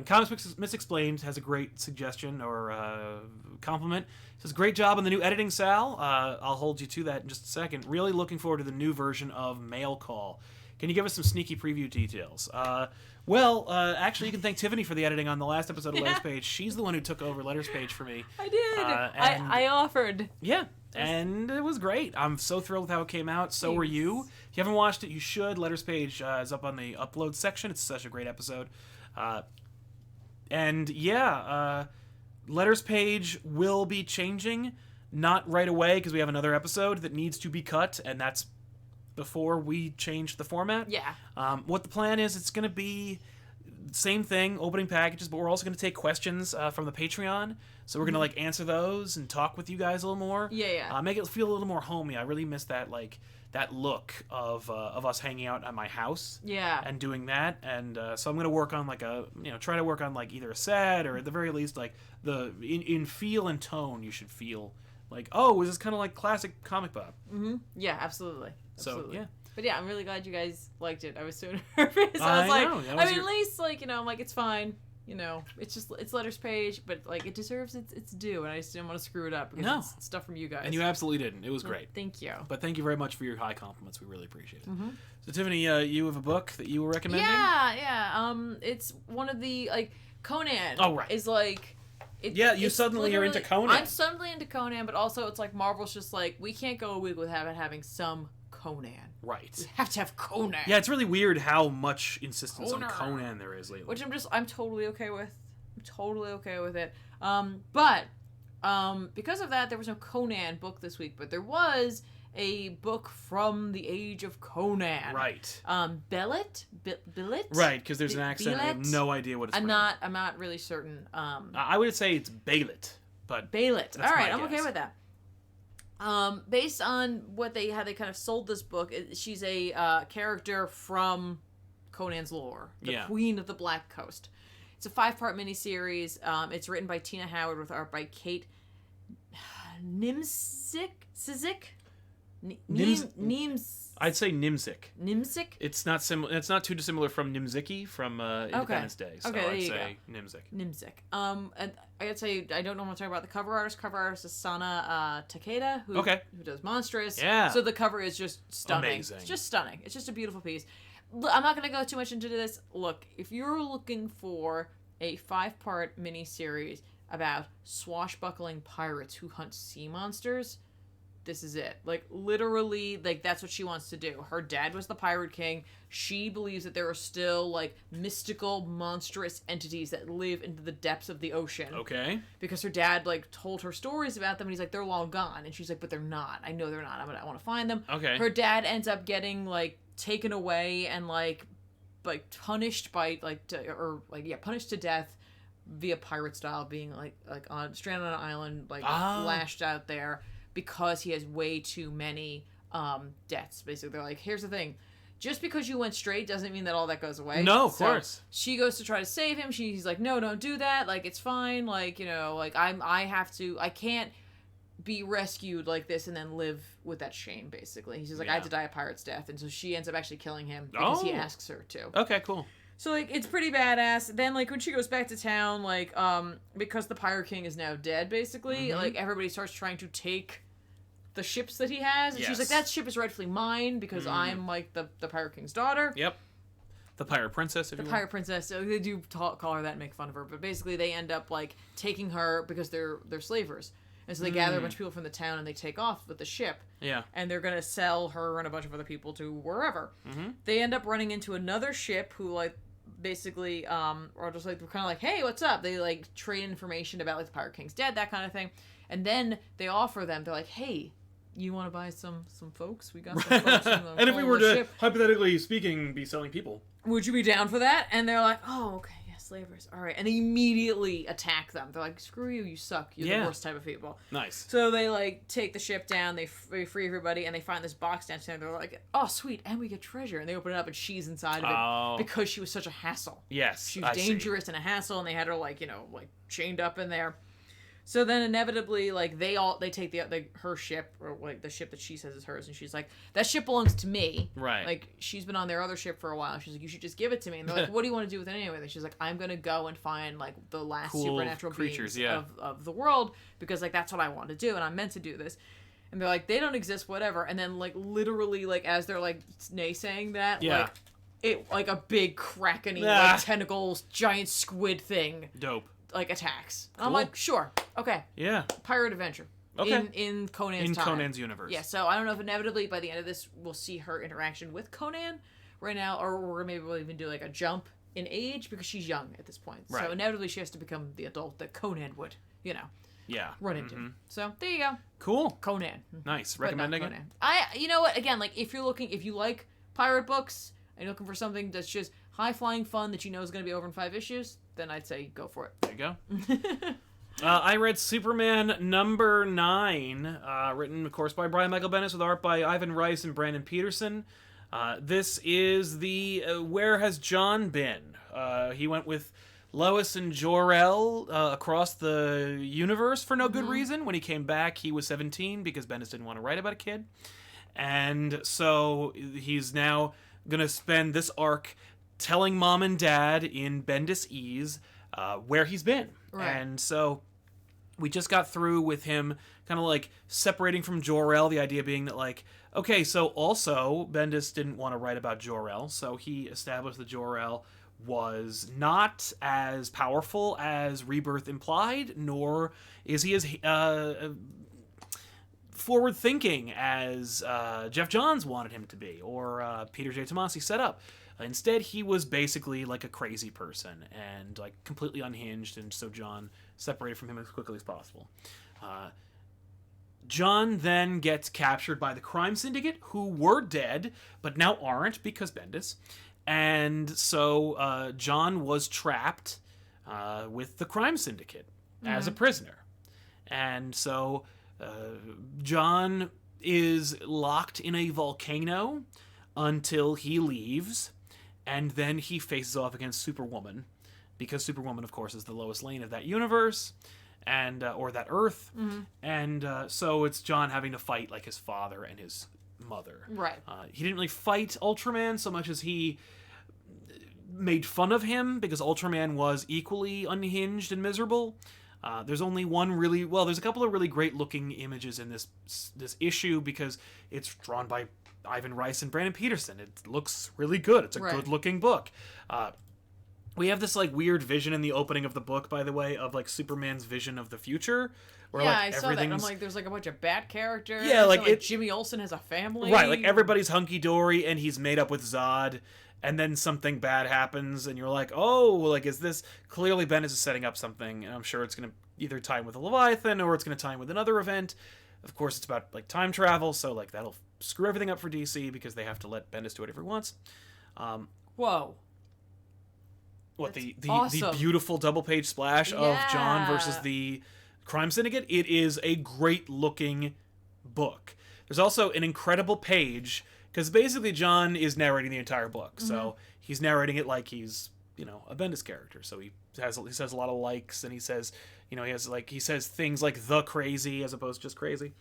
Comics Misexplained has a great suggestion or compliment. It says, "Great job on the new editing, Sal. I'll hold you to that in just a second. Really looking forward to the new version of Mail Call. Can you give us some sneaky preview details?" Actually, you can thank Tiffany for the editing on the last episode of Letters Page. She's the one who took over Letters Page for me. I did. And- I offered. Yeah, and it was great. I'm so thrilled with how it came out. So were you. If you haven't watched it, you should. Letters Page is up on the upload section. It's such a great episode. Letters Page will be changing, not right away because we have another episode that needs to be cut, and that's before we change the format. Yeah. What the plan is, it's going to be same thing, opening packages, but we're also going to take questions from the Patreon. So we're going to like answer those and talk with you guys a little more. Yeah. Make it feel a little more homey. I really miss that that look of us hanging out at my house. Yeah. And doing that, and so I'm gonna work on try to work on like either a set or at the very least like in feel and tone. You should feel like, oh, is this kind of like classic ComicPOP? Mm-hmm. Yeah, absolutely. So yeah. But yeah, I'm really glad you guys liked it. I was so nervous. I was like, know, that I was mean, your- at least I'm like, it's fine. It's Letters Page, but like it deserves its due, and I just didn't want to screw it up because No. it's stuff from you guys. And you absolutely didn't. It was great. Thank you. But thank you very much for your high compliments. We really appreciate it. Mm-hmm. So Tiffany, you have a book that you were recommending? Yeah. It's one of the Conan. Oh, right. Is like. Yeah, you it's suddenly are into literally- Conan. I'm suddenly into Conan, but also it's like Marvel's just like, we can't go a week without having some Conan. Right. We have to have Conan. Yeah, it's really weird how much insistence on Conan. Conan there is lately. Which I'm totally okay with. I'm totally okay with it. But because of that, there was no Conan book this week, but there was a book from the age of Conan. Right. Billet? Right, because there's an accent. I have Billet? no idea what it's I'm from. not really certain. I would say it's Baylet, but Baylet. That's All right, my I'm okay guess. with that. Based on how they kind of sold this book, she's a character from Conan's lore, the Yeah. Queen of the Black Coast. It's a 5-part miniseries. It's written by Tina Howard with art by Kate Nimsic. I'd say Nimzik. Nimsic. It's not It's not too dissimilar from Nimziki from Independence Day. So Okay, there I'd you say Nimzik. Nimsic. And I gotta say, I don't know what to talk about the cover artist. Cover artist is Sana Takeda, who does Monstrous. Yeah. So the cover is just stunning. Amazing. It's just stunning. It's just a beautiful piece. I'm not gonna go too much into this. Look, if you're looking for a 5-part miniseries about swashbuckling pirates who hunt sea monsters, this is it. Like, literally, like, that's what she wants to do. Her dad was the Pirate King. She believes that there are still, like, mystical, monstrous entities that live into the depths of the ocean. Okay. Because her dad, like, told her stories about them, and he's like, they're long gone. And she's like, but they're not. I know they're not. I want to find them. Okay. Her dad ends up getting, like, taken away and, like punished by, punished to death via pirate style, being, stranded on an island, lashed out there. Because he has way too many debts. Basically, they're like, here's the thing. just because you went straight doesn't mean that all that goes away. No, of So course. she goes to try to save him. He's like, no, don't do that. Like, it's fine. Like, you know, like I can't be rescued like this and then live with that shame, basically. He's just like, I had to die a pirate's death. And so she ends up actually killing him because he asks her to. Okay, cool. So, like, it's pretty badass. Then, like, when she goes back to town, like, because the Pirate King is now dead, basically, like, everybody starts trying to take the ships that he has. And she's like, that ship is rightfully mine because I'm, like, the Pirate King's daughter. Yep. The Pirate Princess, if you will. The Pirate Princess. So they do call her that and make fun of her. But basically, they end up, like, taking her because they're slavers. And so they gather a bunch of people from the town and they take off with the ship. Yeah. And they're going to sell her and a bunch of other people to wherever. They end up running into another ship who, like, basically, or just, like, they're kind of like, hey, what's up? They, like, trade information about, like, the Pirate King's dead, that kind of thing. And then they offer them, they're like, hey, you want to buy some folks? We got some folks. And if we were to, ship. Hypothetically speaking, be selling people. Would you be down for that? And they're like, oh, okay. Slavers. All right. And they immediately attack them. They're like, screw you, you suck. You're the worst type of people. Nice. So they, like, take the ship down, they free everybody, and they find this box downstairs. They're like, oh, sweet, and we get treasure. And they open it up, and she's inside of it because she was such a hassle. Yes, she was dangerous and a hassle, and they had her, like, you know, like, chained up in there. So then inevitably, like, they take her ship, or, like, the ship that she says is hers, and she's like, that ship belongs to me. Right. Like, she's been on their other ship for a while. She's like, you should just give it to me. And they're like, what do you want to do with it anyway? And she's like, I'm going to go and find, like, the last cool supernatural creatures, beings of the world, because, like, that's what I want to do, and I'm meant to do this. And they're like, they don't exist, whatever. And then, like, literally, like, as they're, like, naysaying that, like, it, like, a big kraken-y, like, tentacles, giant squid thing. Dope. Like, attacks. Cool. I'm like, sure, okay. Yeah. Pirate adventure. Okay. In Conan's time. Conan's universe. Yeah, so I don't know if inevitably by the end of this we'll see her interaction with Conan right now, or maybe we'll even do, like, a jump in age because she's young at this point. Right. So inevitably she has to become the adult that Conan would, you know, run into. So there you go. Cool. Conan. Nice. Recommending it? You know what, again, like, if you like pirate books and you're looking for something that's just high-flying fun that you know is going to be over in 5 issues, then I'd say go for it. There you go. I read Superman number 9, written, of course, by Brian Michael Bendis with art by Ivan Rice and Brandon Peterson. This is the Where Has John Been? He went with Lois and Jor-El across the universe for no good reason. When he came back, he was 17 because Bendis didn't want to write about a kid. And so he's now going to spend this arc telling mom and dad in Bendis Ease where he's been. Right. And so we just got through with him kind of like separating from Jor-El, the idea being that, like, okay, so also Bendis didn't want to write about Jor-El, so he established that Jor-El was not as powerful as Rebirth implied, nor is he as forward-thinking as Jeff Johns wanted him to be, or Peter J. Tomasi set up. Instead, he was basically like a crazy person and, like, completely unhinged, and so John separated from him as quickly as possible. John then gets captured by the crime syndicate, who were dead, but now aren't because Bendis. And so John was trapped with the crime syndicate as a prisoner. And so John is locked in a volcano until he leaves, and then he faces off against Superwoman, because Superwoman, of course, is the Lois Lane of that universe, and or that Earth, and so it's John having to fight, like, his father and his mother. Right. He didn't really fight Ultraman so much as he made fun of him, because Ultraman was equally unhinged and miserable. There's only one really... Well, there's a couple of really great-looking images in this issue, because it's drawn by Ivan Rice and Brandon Peterson. It looks really good. It's a good-looking book. We have this, like, weird vision in the opening of the book, by the way, of, like, Superman's vision of the future. Where, yeah, like, I saw that. I'm like, there's, like, a bunch of bat characters. Yeah, like, Jimmy Olsen has a family. Right, like, everybody's hunky-dory, and he's made up with Zod, and then something bad happens, and you're like, oh, like, is this... Clearly, Bendis is setting up something, and I'm sure it's going to either tie in with a Leviathan, or it's going to tie in with another event. Of course, it's about, like, time travel, so, like, that'll screw everything up for DC, because they have to let Bendis do whatever he wants. Whoa. What, That's the awesome. beautiful double-page splash of John versus the Crime Syndicate? It is a great-looking book. There's also an incredible page Because basically John is narrating the entire book. So he's narrating it like he's, a Bendis character. So he says a lot of likes, and he says, he says things like the crazy as opposed to just crazy.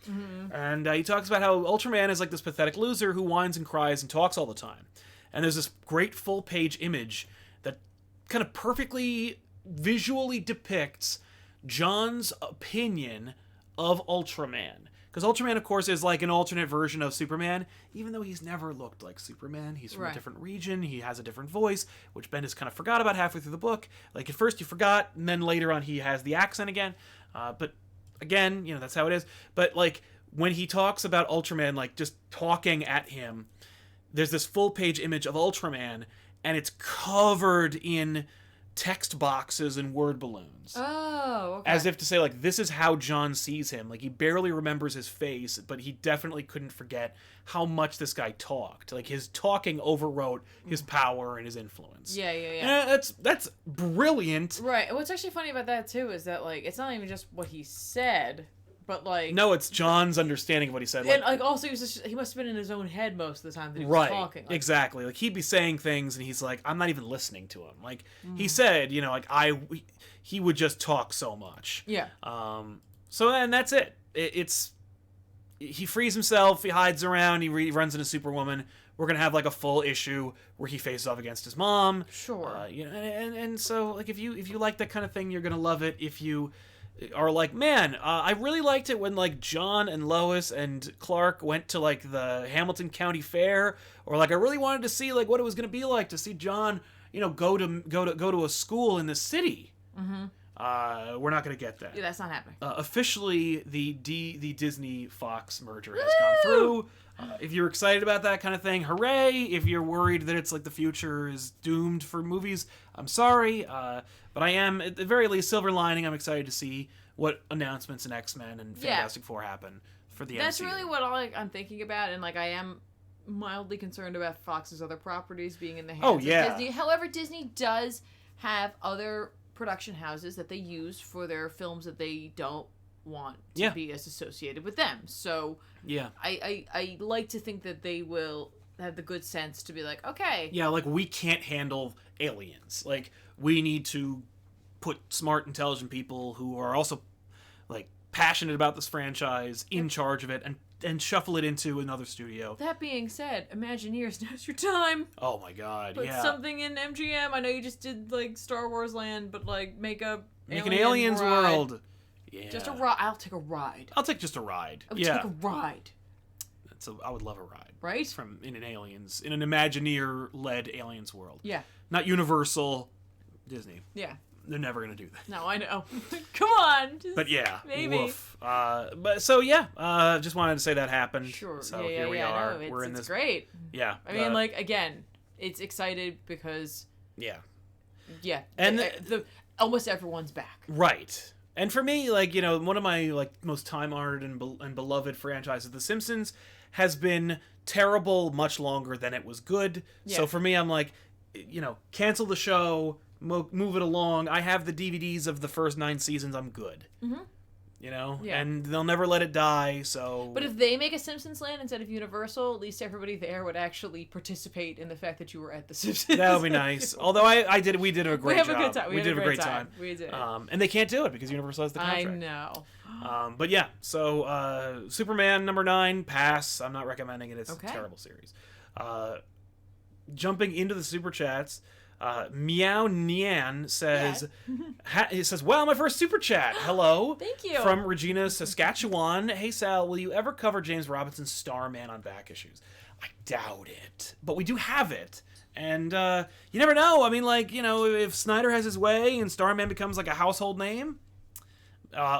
And he talks about how Ultraman is like this pathetic loser who whines and cries and talks all the time. And there's this great full-page image that kind of perfectly visually depicts John's opinion of Ultraman. Because Ultraman, of course, is like an alternate version of Superman, even though he's never looked like Superman. He's from a different region. He has a different voice, which Bendis kind of forgot about halfway through the book. Like, at first you forgot, and then later on he has the accent again. But, again, that's how it is. But, like, when he talks about Ultraman, like, just talking at him, there's this full-page image of Ultraman, and it's covered in text boxes and word balloons. Oh, okay. As if to say, like, this is how John sees him. Like, he barely remembers his face, but he definitely couldn't forget how much this guy talked. Like, his talking overwrote his power and his influence. Yeah. And that's brilliant. Right. What's actually funny about that, too, is that, like, it's not even just what he said, but, like... No, it's John's understanding of what he said. And, like, also, he must have been in his own head most of the time that he was talking. Like, exactly. Like, he'd be saying things, and he's like, I'm not even listening to him. Like, he said, he would just talk so much. Yeah. So, and that's it. He frees himself, he hides around, he runs into Superwoman. We're going to have, like, a full issue where he faces off against his mom. Sure. And so, like, if you like that kind of thing, you're going to love it. If you are like, man, I really liked it when, like, John and Lois and Clark went to, like, the Hamilton County Fair, or, like, I really wanted to see, like, what it was going to be like to see John, go to a school in the city. We're not going to get that. Yeah, that's not happening. Officially, the Disney Fox merger has gone through. If you're excited about that kind of thing, hooray! If you're worried that it's like the future is doomed for movies, I'm sorry. But I am, at the very least, silver lining. I'm excited to see what announcements in X-Men and Fantastic Four happen for the That's MCU. really what I'm thinking about, and, like, I am mildly concerned about Fox's other properties being in the hands of Disney. However, Disney does have other production houses that they use for their films that they don't want to be as associated with them. So I like to think that they will have the good sense to be like, okay. Yeah, like, we can't handle aliens. Like, we need to put smart, intelligent people who are also, like, passionate about this franchise in charge of it and shuffle it into another studio. That being said, Imagineers, now's your time. Oh my god, Put something in MGM. I know you just did, like, Star Wars Land, but, like, make an aliens world. Yeah. Just a ride. I'll take a ride. I'll take just a ride. I would take a ride. I would love a ride. Right? In an Imagineer-led aliens world. Yeah. Not Universal, Disney. Yeah. They're never gonna do that. No, I know. Come on. But yeah, maybe. Woof. Just wanted to say that happened. Sure. So here we are. No, we're in this. Great. Yeah. I mean, like, again, it's excited because. Yeah. Yeah. And almost everyone's back. Right. And for me, like, one of my, like, most time-honored and beloved franchises, The Simpsons, has been terrible much longer than it was good. Yeah. So for me, I'm like, cancel the show, move it along. I have the DVDs of the first 9 seasons. I'm good. Mm-hmm. Yeah. And they'll never let it die, so... But if they make a Simpsons Land instead of Universal, at least everybody there would actually participate in the fact that you were at the Simpsons. That would be nice. Although we did a great job. We have a good time. We did a great time. We did. And they can't do it because Universal has the contract. I know. But yeah, so Superman number 9, pass. I'm not recommending it. It's a terrible series. Jumping into the super chats... Meow Nian says, wow, my first super chat. Hello. Thank you. From Regina, Saskatchewan. Hey, Sal, will you ever cover James Robinson's Starman on back issues? I doubt it. But we do have it. And you never know. I mean, like, if Snyder has his way and Starman becomes, like, a household name,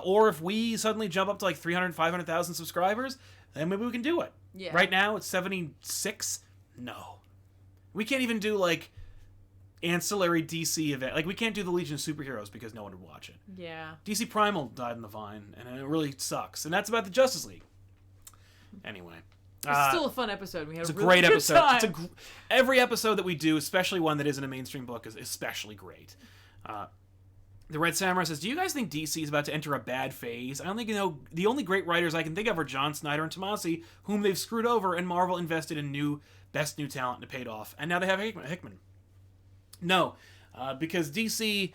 or if we suddenly jump up to, like, 300,000, 500,000 subscribers, then maybe we can do it. Yeah. Right now, it's 76. No. We can't even do, like, ancillary DC event. Like, we can't do the Legion of Superheroes because no one would watch it. Yeah. DC Primal died in the vine, and it really sucks. And that's about the Justice League. Anyway. It's still a fun episode. We had it's a a really great good episode. time. Every episode that we do, especially one that isn't a mainstream book, is especially great. The Red Samurai says, do you guys think DC is about to enter a bad phase? I don't think, the only great writers I can think of are John Snyder and Tomasi, whom they've screwed over, and Marvel invested in best new talent and it paid off. And now they have Hickman. No, because DC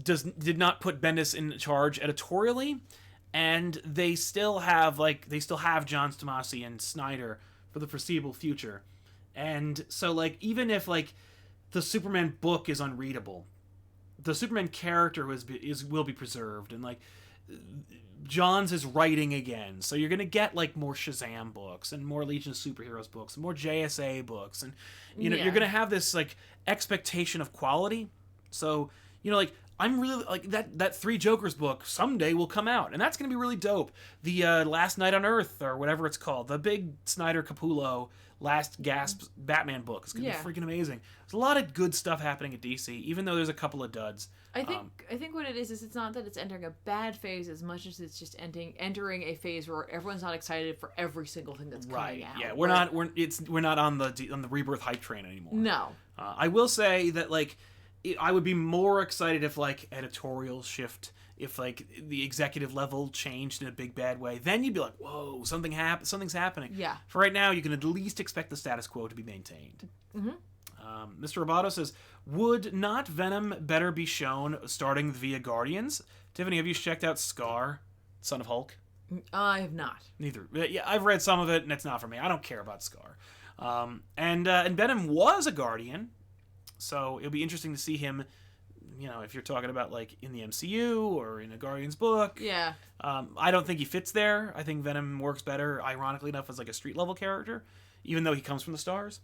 did not put Bendis in charge editorially, and they still have John Tomasi and Snyder for the foreseeable future. And so, even if, the Superman book is unreadable, the Superman character will be preserved, and Johns is writing again, so you're gonna get more Shazam books and more Legion of Superheroes books and more JSA books, and you're gonna have this expectation of quality. So I'm really that Three Jokers book someday will come out, and that's gonna be really dope. The Last Night on Earth, or whatever it's called, the big Snyder Capullo Last Gasp Batman book, is gonna be freaking amazing. There's a lot of good stuff happening at DC, even though there's a couple of duds. I think what it is it's not that it's entering a bad phase as much as it's just entering a phase where everyone's not excited for every single thing that's coming out. Yeah, we're not on the Rebirth hype train anymore. No. I will say that I would be more excited if editorial shift, if the executive level changed in a big bad way. Then you'd be like, whoa, something's happening. Yeah. For right now, you can at least expect the status quo to be maintained. Mm-hmm. Mr. Roboto says, would not Venom better be shown starting via Guardians? Tiffany, have you checked out Scar, Son of Hulk? I have not. Neither. Yeah, I've read some of it, and it's not for me. I don't care about Scar. And Venom was a Guardian, so it'll be interesting to see him, if you're talking about in the MCU or in a Guardians book. Yeah. I don't think he fits there. I think Venom works better, ironically enough, as a street level character, even though he comes from the stars.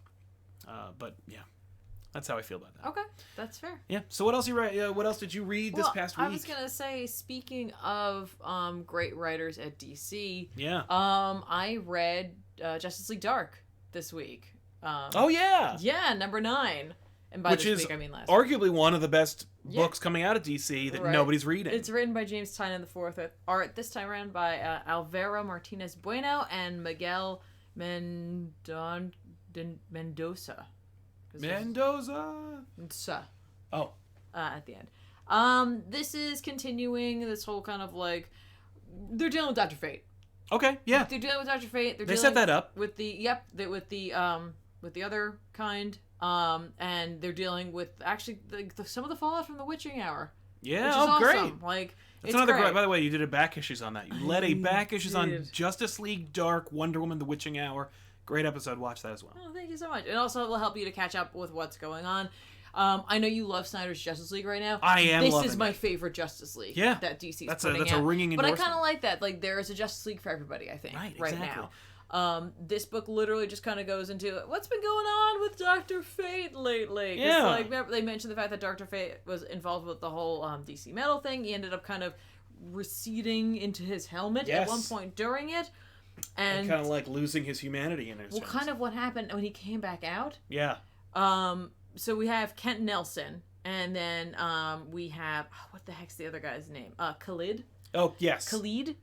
But yeah, that's how I feel about that. Okay, that's fair. Yeah. So what else what else did you read this past week? I was gonna say, speaking of great writers at DC. Yeah. I read Justice League Dark this week. Oh yeah. Yeah, number 9. And by Which this is week, I mean last arguably one of the best books coming out of DC that nobody's reading. It's written by James Tynion IV, with art this time around by Alvaro Martinez Bueno and Miguel Mendoza. Mendoza. Oh. At the end. This is continuing this whole kind of they're dealing with Dr. Fate. Okay. Yeah. They're dealing with Dr. Fate. They set that up with the other kind. And they're dealing with actually some of the fallout from the Witching Hour. Yeah. Which is awesome. Great. That's another great. By the way, you did a back issues on that. You led a back issues on Justice League Dark, Wonder Woman, The Witching Hour. Great episode. Watch that as well. Oh, thank you so much. It also will help you to catch up with what's going on. I know you love Snyder's Justice League right now. I am. This is my favorite Justice League. Yeah. That DC's that's putting a ringing endorsement. But I kind of like that. There is a Justice League for everybody. I think right exactly. now. This book literally just kind of goes into what's been going on with Dr. Fate lately. Yeah. They mentioned the fact that Dr. Fate was involved with the whole DC Metal thing. He ended up kind of receding into his helmet at one point during it. And kind of losing his humanity in it. Well, kind of what happened when he came back out. Yeah. So we have Kent Nelson, and then we have what the heck's the other guy's name? Khalid. Oh yes. Khalid.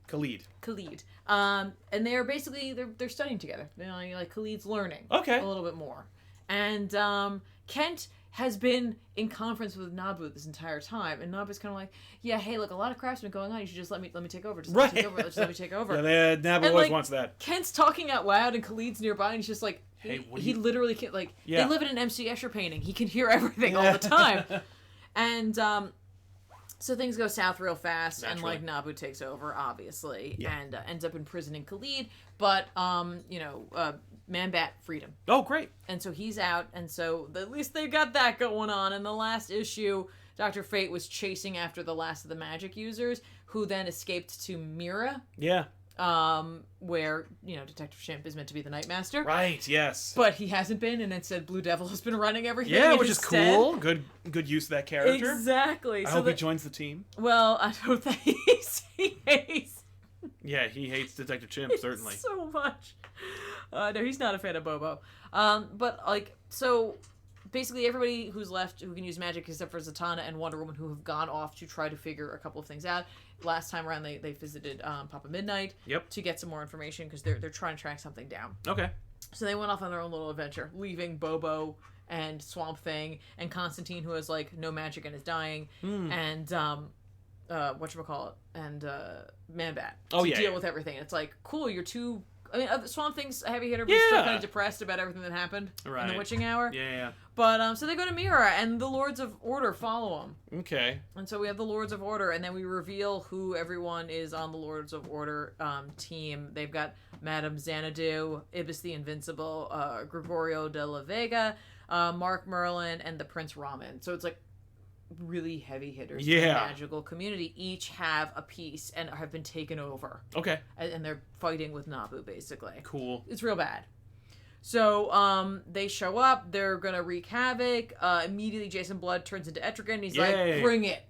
And they're basically they're studying together. Khalid's learning a little bit more, and Kent has been in conference with Nabu this entire time, and Nabu's kind of like, yeah, hey, look, a lot of crap's been going on. You should just let me take over. Just let me take over. Just let me take over. Yeah, Nabu always wants that. Kent's talking out loud, and Khalid's nearby, and he's just like, hey, he literally can't They live in an MC Escher painting. He can hear everything all the time, and so things go south real fast, naturally. And Nabu takes over, obviously, and ends up imprisoning Khalid. But Man-Bat freedom. Oh, great! And so he's out, and so at least they got that going on. In the last issue, Dr. Fate was chasing after the last of the magic users, who then escaped to Mira. Yeah. Where Detective Chimp is meant to be the Nightmaster. Right. Yes. But he hasn't been, and instead Blue Devil has been running everything. Yeah, which is cool. Good use of that character. Exactly. I hope he joins the team. Well, I don't think he hates. Yeah, he hates Detective Chimp certainly so much. No, he's not a fan of Bobo. But so. Basically, everybody who's left who can use magic, except for Zatanna and Wonder Woman, who have gone off to try to figure a couple of things out. Last time around, they visited Papa Midnight to get some more information because they're trying to track something down. Okay. So they went off on their own little adventure, leaving Bobo and Swamp Thing and Constantine, who has like no magic and is dying, and whatchamacallit, and Man-Bat to deal with everything. It's like, cool, you're two. I mean, Swamp Thing's a heavy hitter, but still kind of depressed about everything that happened in the Witching Hour. Yeah. But so they go to Mira, and the Lords of Order follow them. Okay. And so we have the Lords of Order, and then we reveal who everyone is on the Lords of Order team. They've got Madame Xanadu, Ibis the Invincible, Gregorio de la Vega, Mark Merlin, and the Prince Ramen. So it's like really heavy hitters in the magical community. Each have a piece and have been taken over. Okay. And they're fighting with Nabu, basically. Cool. It's real bad. So they show up. They're gonna wreak havoc. Immediately, Jason Blood turns into Etrigan. He's like, "Bring it!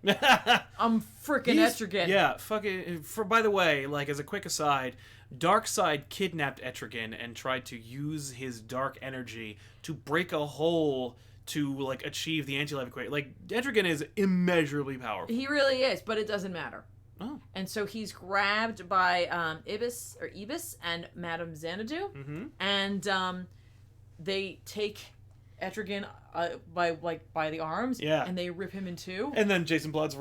I'm freaking Etrigan." Yeah, fucking. By the way, like as a quick aside, Darkseid kidnapped Etrigan and tried to use his dark energy to break a hole to like achieve the anti-life equation. Like Etrigan is immeasurably powerful. He really is, but it doesn't matter. Oh. And so he's grabbed by Ibis and Madame Xanadu, and they take Etrigan by the arms, and they rip him in two. And then Jason Blood's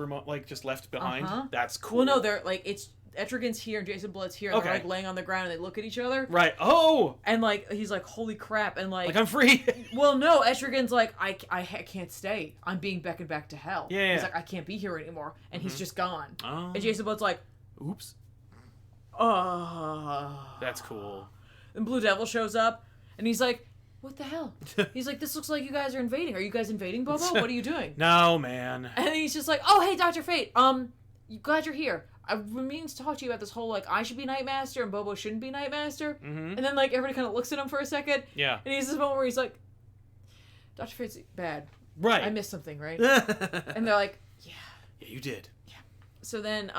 just left behind. That's cool. Well, no, they're like it's Etrigan's here and Jason Blood's here, and they're like laying on the ground and they look at each other. Right. Oh. And like he's like, holy crap, and like I'm free. Well, no, Etrigan's like, I can't stay. I'm being beckoned back to hell. Yeah. He's like, I can't be here anymore, and he's just gone. Oh. And Jason Blood's like, oops. That's cool. And Blue Devil shows up, and he's like, what the hell? He's like, this looks like you guys are invading. Are you guys invading, Bobo? What are you doing? No, man. And he's just like, oh, hey, Dr. Fate. Glad you're here. I've been meaning to talk to you about this whole, like, I should be Nightmaster and Bobo shouldn't be Nightmaster. And then, like, everybody kind of looks at him for a second. Yeah. And he's this moment where he's like, Dr. Fate's bad. Right. I missed something, right? And they're like, yeah. Yeah, you did. Yeah. So then,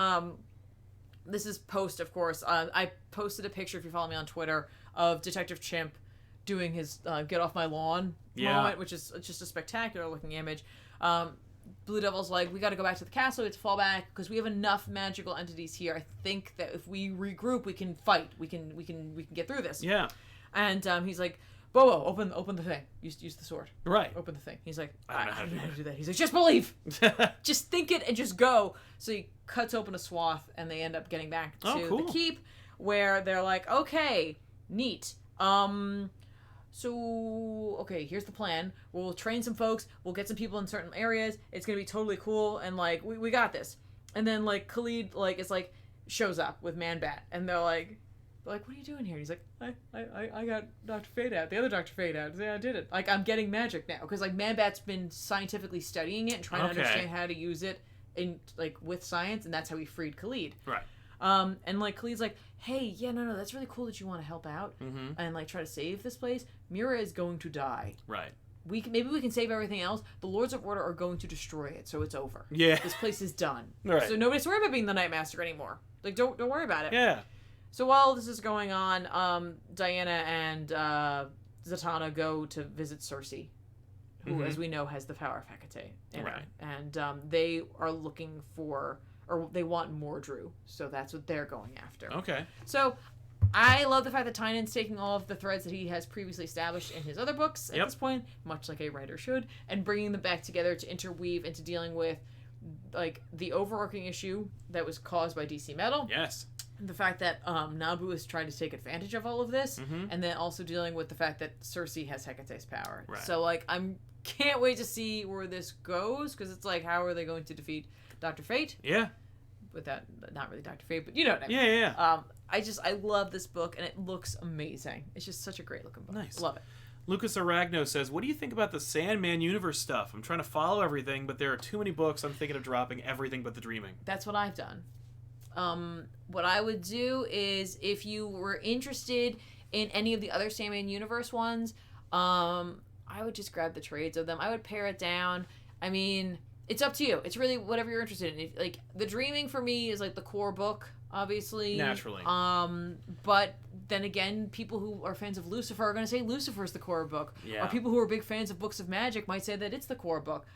this is post, of course. I posted a picture, if you follow me on Twitter, of Detective Chimp doing his get off my lawn moment, which is just a spectacular looking image. Blue Devil's like, we got to go back to the castle. We have to fall back because we have enough magical entities here. I think that if we regroup, we can fight. We can get through this. Yeah. And he's like, Bobo, open the thing. Use the sword. Right. Open the thing. He's like, I don't know how to do that. He's like, just believe. Just think it and just go. So he cuts open a swath, and they end up getting back to the keep, where they're like, okay, neat. So, okay, here's the plan. We'll train some folks. We'll get some people in certain areas. It's going to be totally cool. And, like, we got this. And then, like, Khalid, like, shows up with Man-Bat. And they're like, what are you doing here? And he's like, I got Dr. Fate out. The other Dr. Fate out. Yeah, I did it. Like, I'm getting magic now. Because, like, Man-Bat's been scientifically studying it and trying to understand how to use it in, like, with science. And that's how he freed Khalid. Right. And like Khalid's like, hey, yeah, no, that's really cool that you want to help out and like try to save this place. Mira is going to die. Right. Maybe we can save everything else. The Lords of Order are going to destroy it, so it's over. Yeah. This place is done. Right. So nobody's worried about being the Nightmaster anymore. Like, don't worry about it. Yeah. So while this is going on, Diana and Zatanna go to visit Cersei, who, as we know, has the power of Hecate in her. And they are looking for, or they want Mordru, so that's what they're going after. Okay. So I love the fact that Tynan's taking all of the threads that he has previously established in his other books at this point, much like a writer should, and bringing them back together to interweave into dealing with like the overarching issue that was caused by DC Metal. Yes. The fact that Nabu is trying to take advantage of all of this, and then also dealing with the fact that Cersei has Hecate's power. Right. So like can't wait to see where this goes, because it's like, how are they going to defeat Dr. Fate? Yeah. With that, not really Dr. Fate, but you know what I mean. Yeah. I love this book, and it looks amazing. It's just such a great looking book. Nice. Love it. Lucas Aragno says, what do you think about the Sandman universe stuff? I'm trying to follow everything, but there are too many books. I'm thinking of dropping everything but the Dreaming. That's what I've done. What I would do is, if you were interested in any of the other Sandman universe ones, I would just grab the trades of them. I would pare it down. I mean, it's up to you. It's really whatever you're interested in. Like, the Dreaming for me is like the core book, obviously. Naturally. But then again, people who are fans of Lucifer are going to say Lucifer's the core book. Yeah. Or people who are big fans of books of magic might say that it's the core book.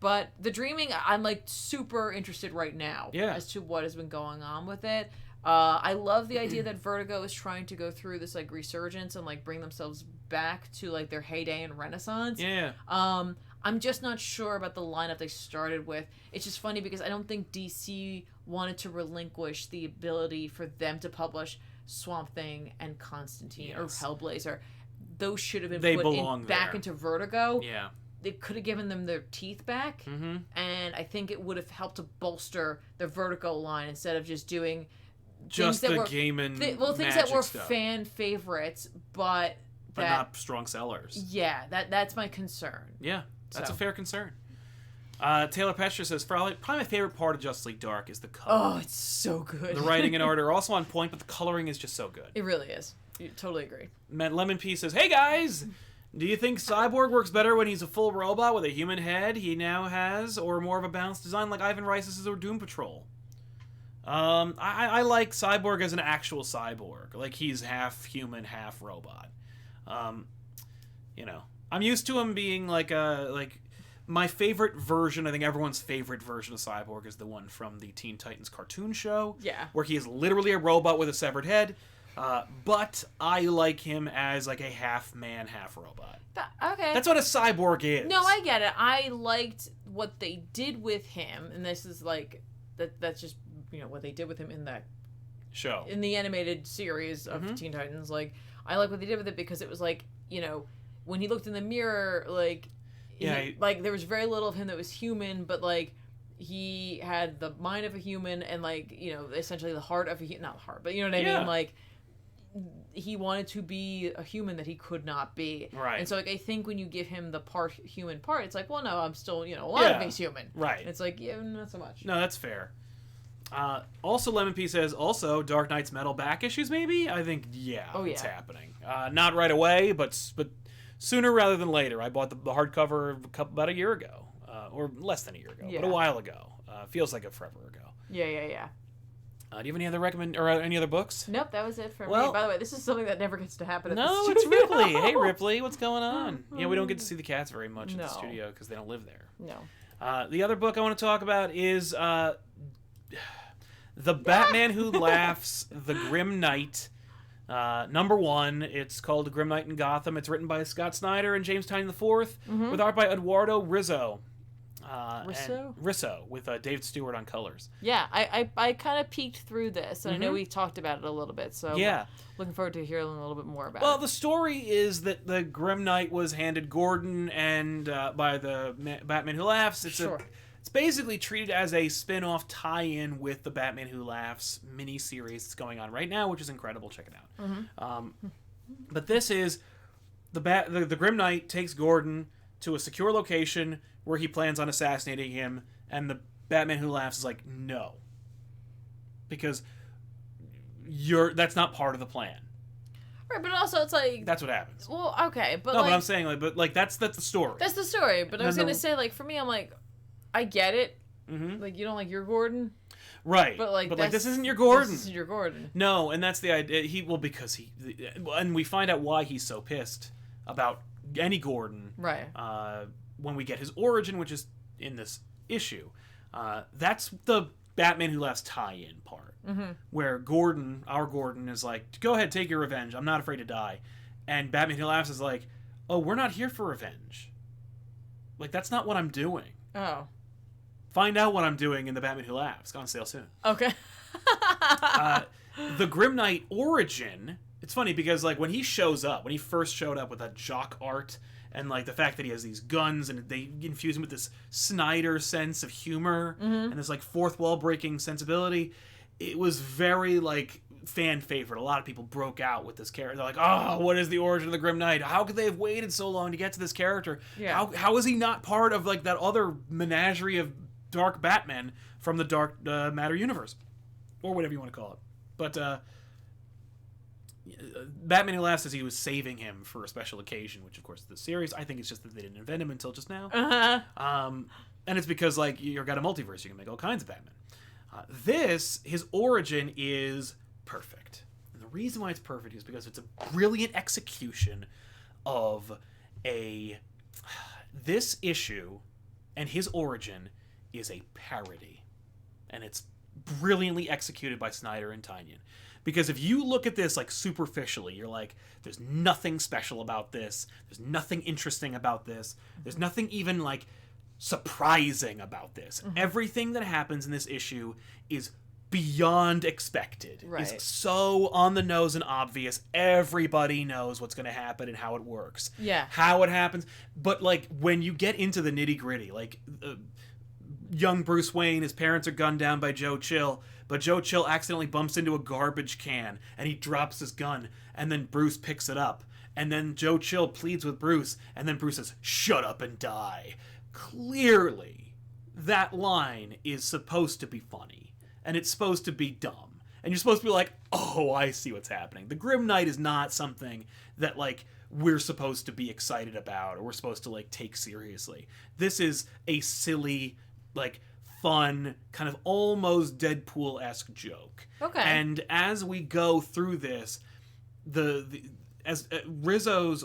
But the Dreaming, I'm like super interested right now as to what has been going on with it. I love the idea that Vertigo is trying to go through this like resurgence and like bring themselves back to like their heyday and renaissance. Yeah. I'm just not sure about the lineup they started with. It's just funny because I don't think DC wanted to relinquish the ability for them to publish Swamp Thing and Constantine or Hellblazer. Those should have been put back into Vertigo. Yeah. They could have given them their teeth back, and I think it would have helped to bolster the Vertigo line instead of just doing just things the that were, game and things that were stuff. fan favorites, but not strong sellers. Yeah, that's my concern. Yeah, that's a fair concern. Taylor Pescher says, probably my favorite part of Justice League Dark is the color. Oh, it's so good. The writing and art are also on point, but the coloring is just so good. It really is. You totally agree. Matt Lemon P says, hey guys, do you think Cyborg works better when he's a full robot with a human head he now has, or more of a balanced design like Ivan Reis's or Doom Patrol? I like Cyborg as an actual cyborg. Like, he's half human, half robot. You know, I'm used to him being like my favorite version. I think everyone's favorite version of Cyborg is the one from the Teen Titans cartoon show. Yeah. Where he is literally a robot with a severed head. But I like him as like a half man, half robot. Okay. That's what a cyborg is. No, I get it. I liked what they did with him, and this is like that's just, you know, what they did with him in that show, in the animated series of Teen Titans. Like, I like what they did with it because it was like, you know, when he looked in the mirror, like, like there was very little of him that was human, but like he had the mind of a human and, like, you know, essentially the heart of a not the heart, but you know what I mean, like, he wanted to be a human that he could not be. Right. And so, like, I think when you give him the human part, it's like, well, no, I'm still, you know, a lot of me's human. Right. And it's like, yeah, not so much. No, that's fair. Also, Lemon P says, also, Dark Knight's metal back issues, maybe? I think, it's happening. Not right away, but sooner rather than later. I bought the hardcover about a year ago, or less than a year ago, but a while ago. Feels like forever ago. Yeah. Do you have any other any other books? Nope, that was it for me. By the way, this is something that never gets to happen at the studio. No, it's Ripley. Hey, Ripley, what's going on? Yeah, we don't get to see the cats very much in the studio because they don't live there. No. The other book I want to talk about is The Batman Who Laughs, The Grim Knight, #1. It's called The Grim Knight in Gotham. It's written by Scott Snyder and James Tynion IV, with art by Eduardo Rizzo. Risso with David Stewart on colors. Yeah, I kind of peeked through this, and I know we talked about it a little bit, so looking forward to hearing a little bit more about it. Well, the story is that the Grim Knight was handed Gordon and by the Batman Who Laughs. It's basically treated as a spin-off tie-in with the Batman Who Laughs mini-series that's going on right now, which is incredible. Check it out. But this is the Grim Knight takes Gordon to a secure location where he plans on assassinating him, and the Batman Who Laughs is like, no, because that's not part of the plan. Right, but also it's like that's what happens. Well, okay, but no, like, but I'm saying that's the story. That's the story. But I was gonna say, like, for me, I'm like, I get it. Like, you don't like your Gordon, right? But like this isn't your Gordon. This isn't your Gordon. No, and that's the idea. And we find out why he's so pissed about any Gordon, right? When we get his origin, which is in this issue. That's the Batman Who Laughs tie-in part, where our Gordon is like, go ahead, take your revenge. I'm not afraid to die. And Batman Who Laughs is like, oh, we're not here for revenge. Like, that's not what I'm doing. Oh. Find out what I'm doing in the Batman Who Laughs. It's on sale soon. Okay. The Grim Knight origin, it's funny because, like, when he first showed up with that jock art, and, like, the fact that he has these guns, and they infuse him with this Snyder sense of humor, and this, like, fourth wall breaking sensibility, it was very, like, fan favorite. A lot of people broke out with this character. They're like, oh, what is the origin of the Grim Knight? How could they have waited so long to get to this character? Yeah. How is he not part of, like, that other menagerie of dark Batman from the Dark Matter universe? Or whatever you want to call it. But, Batman Who Laughs says he was saving him for a special occasion, which of course is the series. I think it's just that they didn't invent him until just now. And it's because, like, you've got a multiverse, you can make all kinds of Batman. His origin is perfect. And the reason why it's perfect is because it's a brilliant execution of this issue, and his origin is a parody. And it's brilliantly executed by Snyder and Tynion. Because if you look at this like superficially, you're like, there's nothing special about this. There's nothing interesting about this. There's nothing even like surprising about this. Everything that happens in this issue is beyond expected. Right. Is so on the nose and obvious. Everybody knows what's going to happen and how it works. Yeah. How it happens. But like when you get into the nitty gritty, like young Bruce Wayne, his parents are gunned down by Joe Chill, but Joe Chill accidentally bumps into a garbage can and he drops his gun, and then Bruce picks it up, and then Joe Chill pleads with Bruce, and then Bruce says, "Shut up and die." Clearly, that line is supposed to be funny, and it's supposed to be dumb, and you're supposed to be like, oh, I see what's happening. The Grim Knight is not something that like we're supposed to be excited about or we're supposed to like take seriously. This is a silly, like, fun, kind of almost Deadpool-esque joke. Okay. And as we go through this, as Rizzo's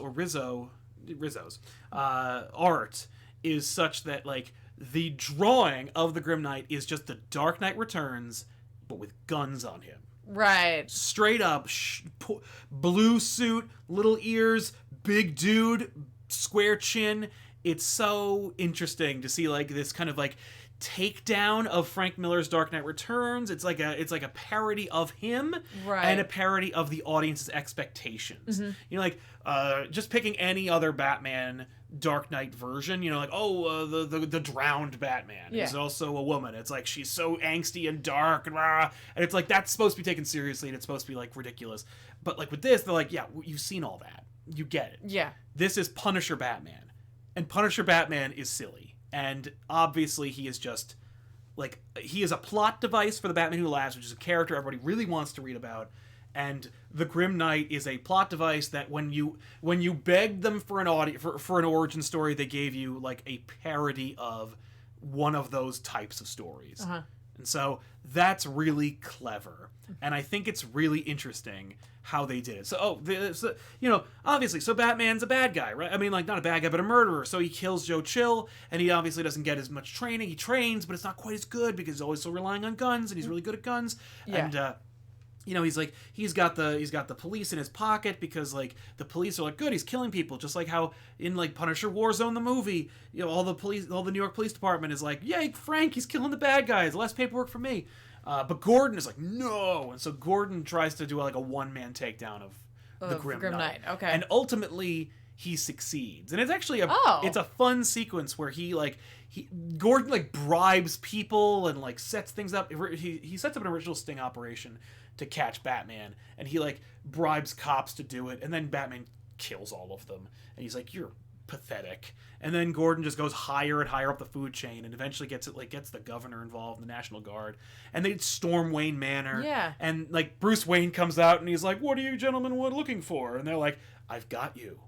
art is such that like the drawing of the Grim Knight is just the Dark Knight Returns, but with guns on him. Right. Straight up, blue suit, little ears, big dude, square chin. It's so interesting to see like this kind of like takedown of Frank Miller's Dark Knight Returns. It's like a parody of him, Right. and a parody of the audience's expectations. You know, like just picking any other Batman Dark Knight version. You know, like the drowned Batman is also a woman. It's like she's so angsty and dark and rah, and it's like that's supposed to be taken seriously and it's supposed to be like ridiculous. But like with this, they're like, yeah, you've seen all that. You get it. Yeah. This is Punisher Batman, and Punisher Batman is silly. And obviously he is just, like, he is a plot device for the Batman Who Laughs, which is a character everybody really wants to read about. And the Grim Knight is a plot device that when you begged them for an for an origin story, they gave you, like, a parody of one of those types of stories. And so that's really clever. And I think it's really interesting how they did it. So, obviously, so Batman's a bad guy, right? I mean, like, not a bad guy, but a murderer. So he kills Joe Chill, and he obviously doesn't get as much training. He trains, but it's not quite as good because he's always still relying on guns, and he's really good at guns. Yeah. And, he's like, he's got the police in his pocket because, like, the police are like, good, he's killing people. Just like how in, like, Punisher Warzone, the movie, all the New York Police Department is like, yay, Frank, he's killing the bad guys. Less paperwork for me. But Gordon is like, no. And so Gordon tries to do like a one-man takedown of the Grim Knight. Okay. And ultimately he succeeds. And it's actually it's a fun sequence where Gordon like bribes people and like sets things up. He sets up an original sting operation to catch Batman, and he like bribes cops to do it, and then Batman kills all of them. And he's like, you're pathetic. And then Gordon just goes higher and higher up the food chain and eventually gets the governor involved, the National Guard, and they storm Wayne Manor. Yeah. And like Bruce Wayne comes out and he's like, what are you gentlemen looking for? And they're like, I've got you.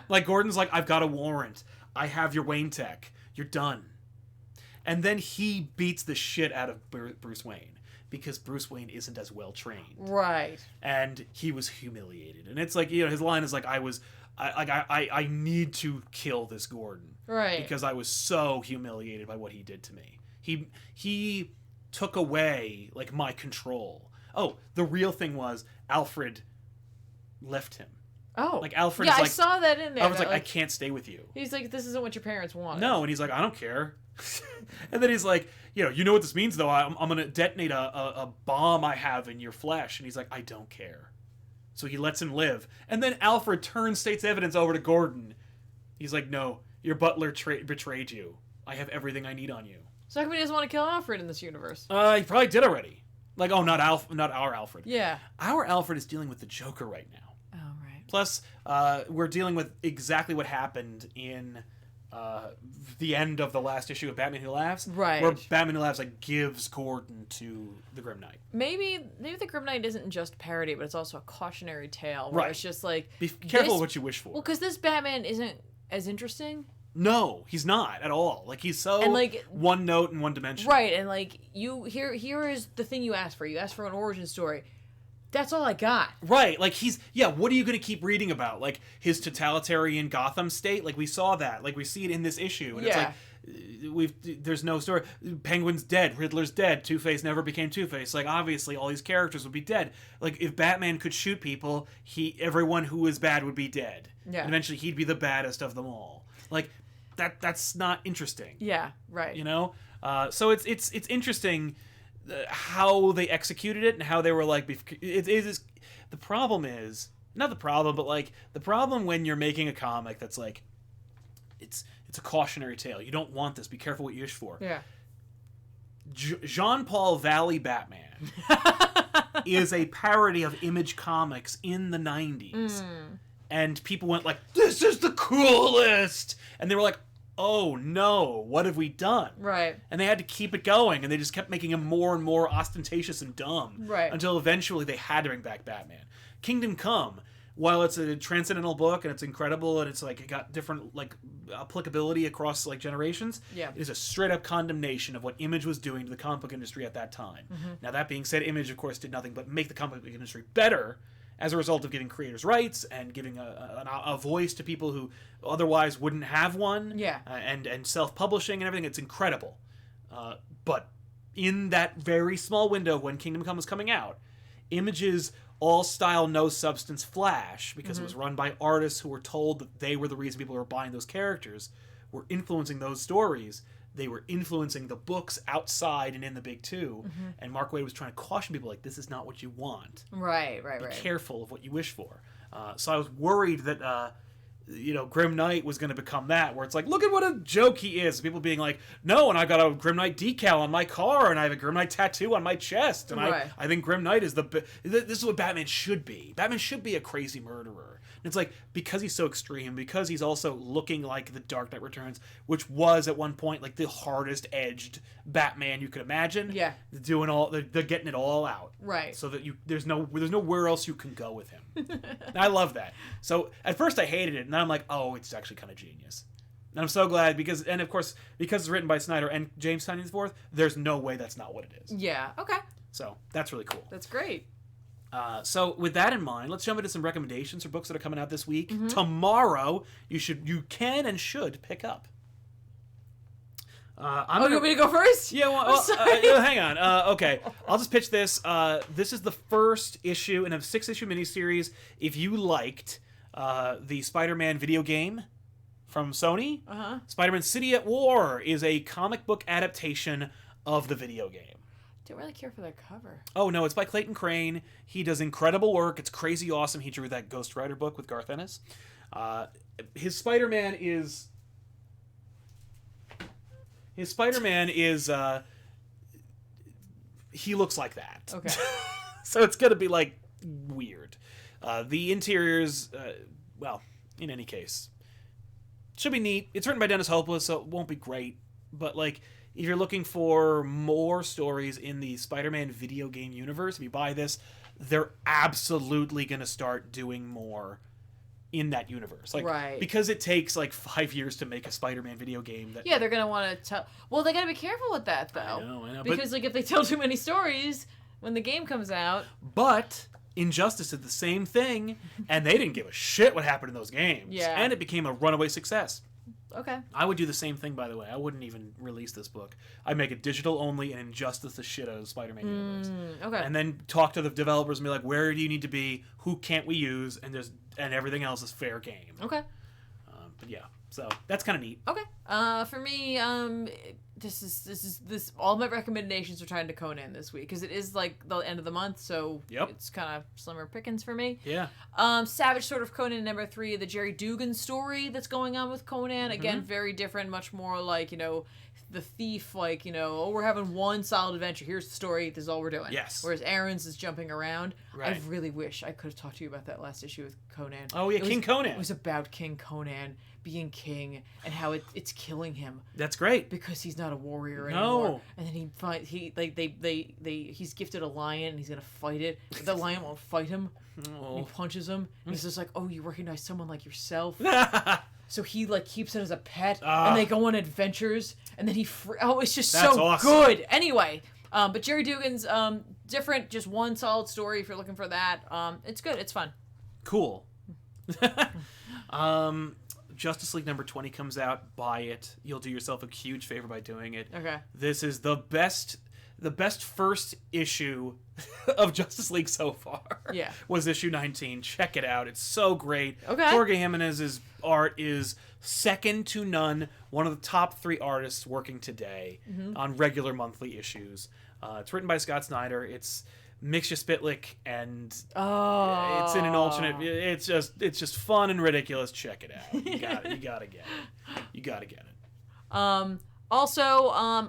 Like Gordon's like, I've got a warrant. I have your Wayne tech. You're done. And then he beats the shit out of Bruce Wayne because Bruce Wayne isn't as well trained. Right. And he was humiliated. And it's like, his line is like, I need to kill this Gordon. Right. Because I was so humiliated by what he did to me. He took away, like, my control. Oh, the real thing was Alfred left him. Oh. Like, Alfred yeah, is like... I saw that in there. I was like, I can't stay with you. He's like, this isn't what your parents want. No, and he's like, I don't care. And then he's like, you know what this means, though? I'm going to detonate a bomb I have in your flesh. And he's like, I don't care. So he lets him live. And then Alfred turns state's evidence over to Gordon. He's like, no, your butler betrayed you. I have everything I need on you. So how come he doesn't want to kill Alfred in this universe? He probably did already. Like, oh, not our Alfred. Yeah. Our Alfred is dealing with the Joker right now. Oh, right. Plus, we're dealing with exactly what happened in the end of the last issue of Batman Who Laughs. Right. Where Batman Who Laughs, like, gives Gordon to the Grim Knight. Maybe the Grim Knight isn't just parody, but it's also a cautionary tale. Where Right. It's just like... Be careful what you wish for. Well, because this Batman isn't as interesting. No, he's not at all. Like, he's so And, like, one note and one dimension. Right, and like here is the thing you asked for. You asked for an origin story. That's all I got. Right, like what are you going to keep reading about? Like his totalitarian Gotham state? Like we saw that. Like we see it in this issue. And it's like there's no story. Penguin's dead, Riddler's dead, Two-Face never became Two-Face. Like obviously all these characters would be dead. Like if Batman could shoot people, everyone who was bad would be dead. Yeah. And eventually he'd be the baddest of them all. Like that's not interesting. Yeah, right. You know? So it's interesting how they executed it and how they were like it is the problem is not the problem but like the problem when you're making a comic that's like it's a cautionary tale. You don't want this. Be careful what you wish for. Yeah. Jean-Paul Valley Batman is a parody of Image Comics in the 90s. And people went like, this is the coolest! And they were like, oh no, what have we done? Right. And they had to keep it going, and they just kept making him more and more ostentatious and dumb. Right. Until eventually they had to bring back Batman. Kingdom Come, while it's a transcendental book and it's incredible and it's like it got different like applicability across like generations, yeah, it is a straight up condemnation of what Image was doing to the comic book industry at that time. Now that being said, Image of course did nothing but make the comic book industry better as a result of giving creators rights and giving a voice to people who otherwise wouldn't have one. Yeah. And self-publishing and everything. It's incredible. But in that very small window when Kingdom Come was coming out, Image's all-style, no-substance Flash, because it was run by artists who were told that they were the reason people were buying those characters, were influencing those stories. They were influencing the books outside and in the big two. And Mark Waid was trying to caution people like, this is not what you want. Right. Be careful of what you wish for. So I was worried that, Grim Knight was going to become that, where it's like, look at what a joke he is. People being like, no, and I got a Grim Knight decal on my car, and I have a Grim Knight tattoo on my chest, and I think Grim Knight is this is what Batman should be. Batman should be a crazy murderer. And it's like, because he's so extreme, because he's also looking like the Dark Knight Returns, which was at one point like the hardest edged Batman you could imagine. Yeah. They're getting it all out. Right. So that there's nowhere else you can go with him. And I love that. So at first I hated it, and then I'm like, oh, it's actually kind of genius. And I'm so glad because it's written by Snyder and James Tynion IV, there's no way that's not what it is. Yeah. Okay. So that's really cool. That's great. So with that in mind, let's jump into some recommendations for books that are coming out this week. Tomorrow, you can and should pick up. You want me to go first? Yeah, hang on. Okay, I'll just pitch this. This is the first issue in a 6-issue miniseries. If you liked the Spider-Man video game from Sony, Spider-Man City at War is a comic book adaptation of the video game. Don't really care for that cover. Oh no, it's by Clayton Crane. He does incredible work. It's crazy awesome. He drew that Ghost Rider book with Garth Ennis. His Spider-Man is he looks like that. Okay. So it's gonna be like weird. The interiors, in any case, should be neat. It's written by Dennis Hopeless, so it won't be great. But like, if you're looking for more stories in the Spider-Man video game universe, if you buy this, they're absolutely going to start doing more in that universe. Like, right. Because it takes like 5 years to make a Spider-Man video game. Yeah, they're going to want to tell... Well, they got to be careful with that, though. I know. Because if they tell too many stories when the game comes out... But Injustice did the same thing, and they didn't give a shit what happened in those games. Yeah. And it became a runaway success. Okay. I would do the same thing, by the way. I wouldn't even release this book. I'd make it digital only and Injustice the shit out of the Spider-Man universe. Okay. And then talk to the developers and be like, where do you need to be? Who can't we use? And everything else is fair game. Okay. But yeah, so that's kind of neat. Okay. For me, this all my recommendations are tied to Conan this week because it is like the end of the month, so it's kind of slimmer pickings for me. Yeah. Savage Sword of Conan #3, the Jerry Dugan story that's going on with Conan. Again, very different, much more like, the thief, like, we're having one solid adventure. Here's the story. This is all we're doing. Yes. Whereas Aaron's is jumping around. Right. I really wish I could have talked to you about that last issue with Conan. Oh, yeah, King Conan. It was about King Conan being king and how it's killing him. That's great. Because he's not a warrior anymore. No. And then he's gifted a lion and he's gonna fight it. But the lion won't fight him. Oh. And he punches him. And he's just like, oh, you recognize someone like yourself. So he keeps it as a pet, and they go on adventures, and then it's just That's so awesome. good. Anyway, But Jerry Dugan's different, just one solid story if you're looking for that. It's good. It's fun. Cool. Justice League number 20 comes out. Buy it. You'll do yourself a huge favor by doing it. Okay. This is the best first issue of Justice League so far. Yeah. Was issue 19. Check it out. It's so great. Okay. Jorge Jimenez's art is second to none. One of the top 3 artists working today on regular monthly issues. It's written by Scott Snyder. It's Mixia Spitlick, and it's in an alternate. It's just fun and ridiculous. Check it out. You gotta get it. You gotta get it. Also, I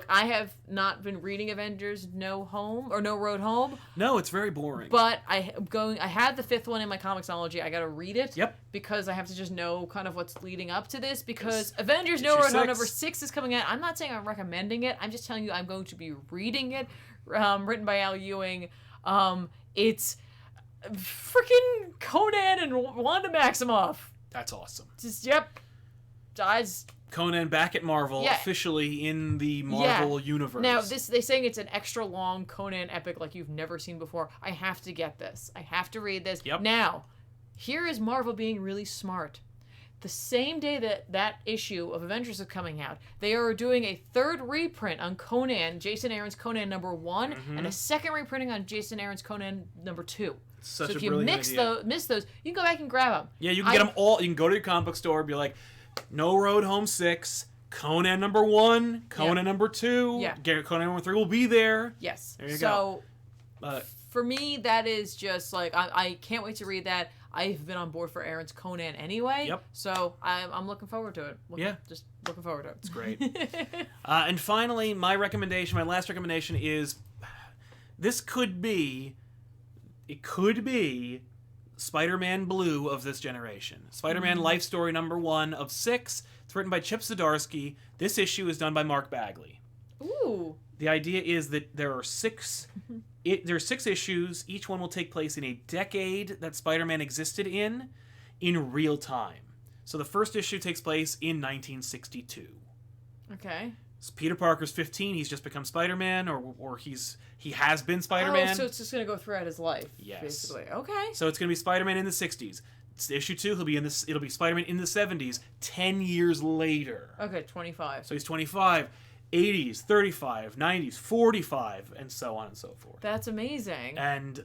have not been reading Avengers No Road Home. No, it's very boring. But I had the 5th one in my comicsology. I gotta read it. Yep. Because I have to just know kind of what's leading up to this. Because Avengers No Road Home number 6 is coming out. I'm not saying I'm recommending it. I'm just telling you I'm going to be reading it. Written by Al Ewing. It's freaking Conan and Wanda Maximoff. That's awesome. Conan back at Marvel, officially in the Marvel universe. Now, they're saying it's an extra long Conan epic like you've never seen before. I have to get this. I have to read this. Yep. Now, here is Marvel being really smart. The same day that issue of Avengers is coming out, they are doing a 3rd reprint on Conan, Jason Aaron's Conan number 1, and a 2nd reprinting on Jason Aaron's Conan number 2. So if you miss those, you can go back and grab them. Yeah, you can get them all. You can go to your comic book store and be like, No Road Home 6, Conan number 1, Conan number 2, Conan number 3 will be there. Yes. There you go. For me, that is just like, I can't wait to read that. I've been on board for Aaron's Conan anyway. Yep. So I'm looking forward to it. Just looking forward to it. It's great. And finally, my last recommendation is, it could be Spider-Man Blue of this generation. Spider-Man Life Story number 1 of 6. It's written by Chip Zdarsky. This issue is done by Mark Bagley. Ooh. The idea is that there are 6 issues. Each one will take place in a decade that Spider-Man existed in real time. So the first issue takes place in 1962. Okay. So Peter Parker's 15. He's just become Spider-Man, or he has been Spider-Man. Oh, so it's just gonna go throughout his life. Yes. Basically. Okay. So it's gonna be Spider-Man in the 60s. It's issue 2. It'll be Spider-Man in the 70s. 10 years later. Okay, 25. So he's 25. 80s, 35, 90s, 45, and so on and so forth. That's amazing. And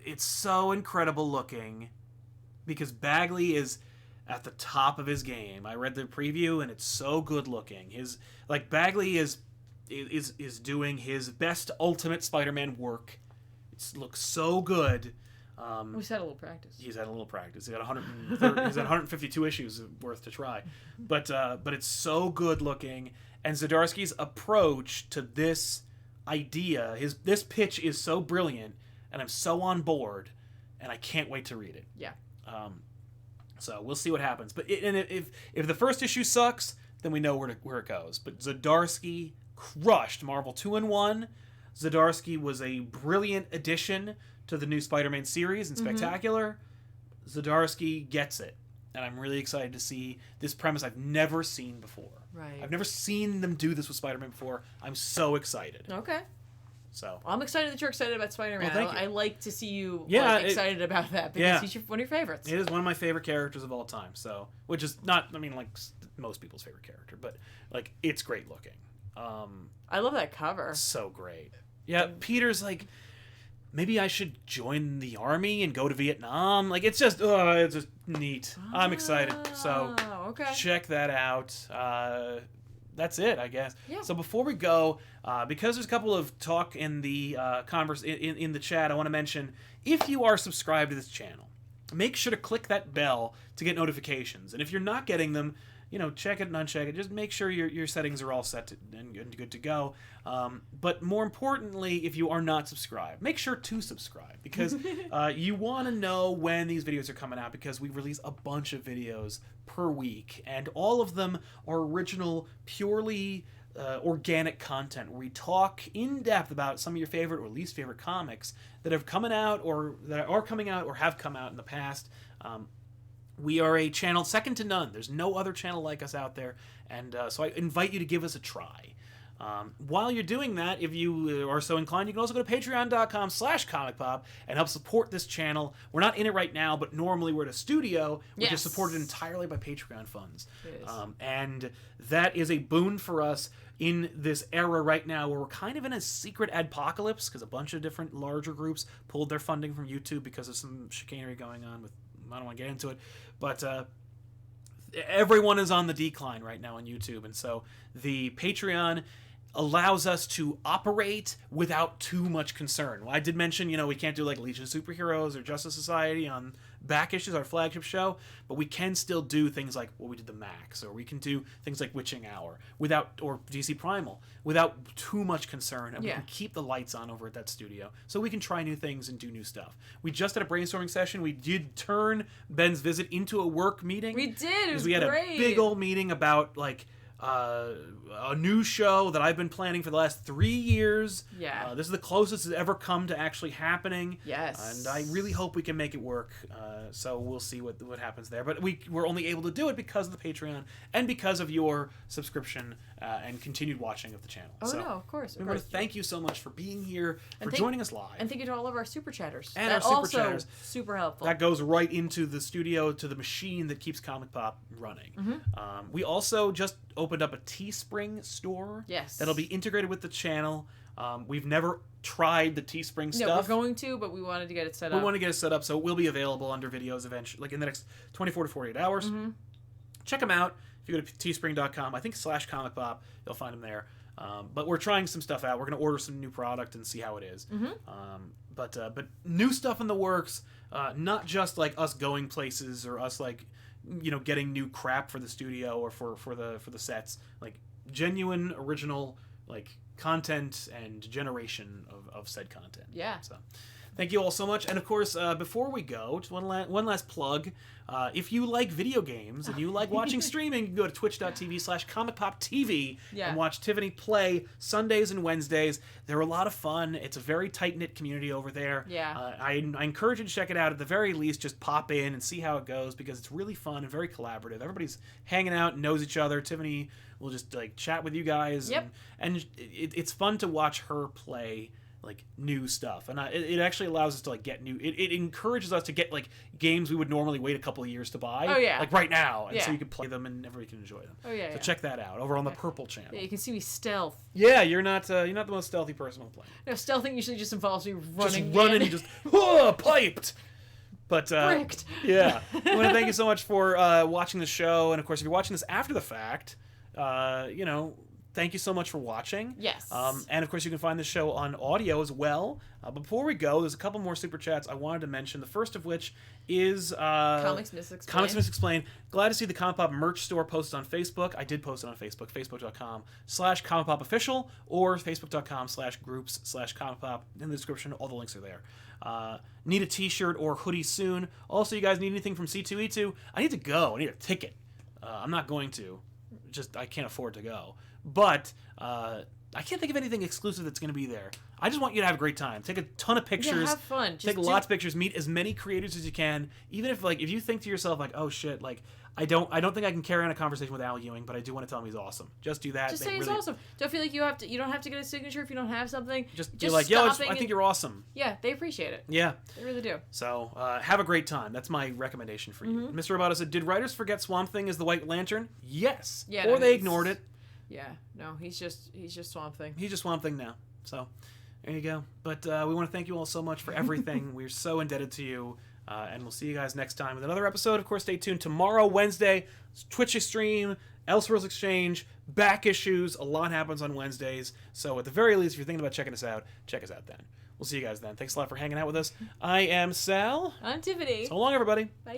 it's so incredible looking because Bagley is at the top of his game. I read the preview and it's so good looking. Bagley is doing his best Ultimate Spider-Man work. It looks so good. He's had a little practice. He's had 152 issues worth to try, but it's so good looking. And Zdarsky's approach to this idea, this pitch is so brilliant, and I'm so on board, and I can't wait to read it. Yeah. So we'll see what happens. But if the first issue sucks, then we know where it goes. But Zdarsky crushed Marvel 2-in-1. Zdarsky was a brilliant addition to the new Spider-Man series and Spectacular. Zdarsky gets it. And I'm really excited to see this premise I've never seen before. Right. I've never seen them do this with Spider-Man before. I'm so excited. Okay. So I'm excited that you're excited about Spider-Man. Well, thank you. I like to see you excited about that because he's one of your favorites. It is one of my favorite characters of all time. So, which is not, most people's favorite character, but it's great looking. I love that cover. So great. Yeah, Peter's maybe I should join the army and go to Vietnam. It's just neat. I'm excited. So check that out. That's it, I guess. Yeah. So before we go, because there's a couple of talk in the in the chat, I want to mention, if you are subscribed to this channel, make sure to click that bell to get notifications. And if you're not getting them, check it and uncheck it. Just make sure your settings are all set and good to go. But more importantly, if you are not subscribed, make sure to subscribe because you want to know when these videos are coming out because we release a bunch of videos per week, and all of them are original, purely organic content where we talk in depth about some of your favorite or least favorite comics that have coming out or that are coming out or have come out in the past. We are a channel second to none. There's no other channel like us out there, and so I invite you to give us a try. While you're doing that, if you are so inclined, you can also go to patreon.com/comicpop and help support this channel. We're not in it right now, but normally we're at a studio, which is supported entirely by Patreon funds. And that is a boon for us in this era right now where we're kind of in a secret adpocalypse because a bunch of different larger groups pulled their funding from YouTube because of some chicanery going on with, I don't want to get into it, but everyone is on the decline right now on YouTube, and so the Patreon allows us to operate without too much concern. Well, I did mention, we can't do like Legion of Superheroes or Justice Society on back issues, our flagship show, but we can still do things like what we did the Max, or we can do things like Witching Hour or DC Primal without too much concern, and we can keep the lights on over at that studio so we can try new things and do new stuff. We just had a brainstorming session. We did turn Ben's visit into a work meeting. We did. It was we had great. a big old meeting about like a new show that I've been planning for the last 3 years. Yeah. This is the closest it's ever come to actually happening. Yes. And I really hope we can make it work. So we'll see what happens there. But we're only able to do it because of the Patreon and because of your subscription and continued watching of the channel. Oh, so no, of course. We want to thank you so much for being here, for joining us live. And thank you to all of our super chatters. And that our super chatters. Super helpful. That goes right into the studio, to the machine that keeps Comic Pop running. We also just opened up a Teespring store. Yes. That'll be integrated with the channel. We've never tried the Teespring stuff. No, we're going to, but we wanted to get it set up. We want to get it set up, so it will be available under videos eventually, like in the next 24 to 48 hours. Check them out. If you go to teespring.com, I think /ComicPop, you'll find them there. But we're trying some stuff out. We're going to order some new product and see how it is. But new stuff in the works, not just like us going places or us like, getting new crap for the studio or for the sets. Like genuine, original, like content and generation of said content. Yeah. So thank you all so much. And of course, before we go, just one last plug. If you like video games and you like watching streaming, you can go to twitch.tv/ComicPopTV and watch Tiffany play Sundays and Wednesdays. They're a lot of fun. It's a very tight-knit community over there. Yeah. I encourage you to check it out. At the very least, just pop in and see how it goes because it's really fun and very collaborative. Everybody's hanging out and knows each other. Tiffany will just like chat with you guys. Yep. And it's fun to watch her play like new stuff, and it actually allows us to like get new. It encourages us to get like games we would normally wait a couple of years to buy. Oh yeah, like right now, and so you can play them and everybody can enjoy them. Oh yeah. So check that out over on the Purple channel. Yeah, you can see me stealth. Yeah, you're not the most stealthy person on the planet. No, stealthing usually just involves me running. And just piped. But Bricked. Yeah, I want to thank you so much for watching the show, and of course, if you're watching this after the fact, thank you so much for watching. Yes. And of course, you can find the show on audio as well. Before we go, there's a couple more super chats I wanted to mention. The first of which is Comics Misexplained. Comics Misexplained. Glad to see the Comic Pop merch store posted on Facebook. I did post it on Facebook. Facebook.com/ComicPopOfficial or Facebook.com/groups/ComicPop. In the description, all the links are there. Need a t-shirt or hoodie soon. Also, you guys need anything from C2E2? I need to go. I need a ticket. I'm not going to. I can't afford to go. But I can't think of anything exclusive that's going to be there. I just want you to have a great time. Take a ton of pictures. Yeah, have fun. Take lots of pictures. Meet as many creators as you can. Even if if you think to yourself like, oh shit, like I don't think I can carry on a conversation with Al Ewing, but I do want to tell him he's awesome. Just do that. Just say he's awesome. Don't feel like you don't have to get a signature if you don't have something. Just be like, yo, I think you're awesome. Yeah, they appreciate it. Yeah. They really do. So have a great time. That's my recommendation for you. Mr. Roboto said, did writers forget Swamp Thing as the White Lantern? Yes. Yeah. Or they ignored it. Yeah. No, he's just Swamp Thing. He's just Swamp Thing now. So there you go. But we want to thank you all so much for everything. We're so indebted to you. And we'll see you guys next time with another episode. Of course, stay tuned. Tomorrow, Wednesday, Twitch stream, Elseworlds Exchange, back issues. A lot happens on Wednesdays. So at the very least, if you're thinking about checking us out, check us out then. We'll see you guys then. Thanks a lot for hanging out with us. I am Sal. I'm Tiffany. So long, everybody. Bye.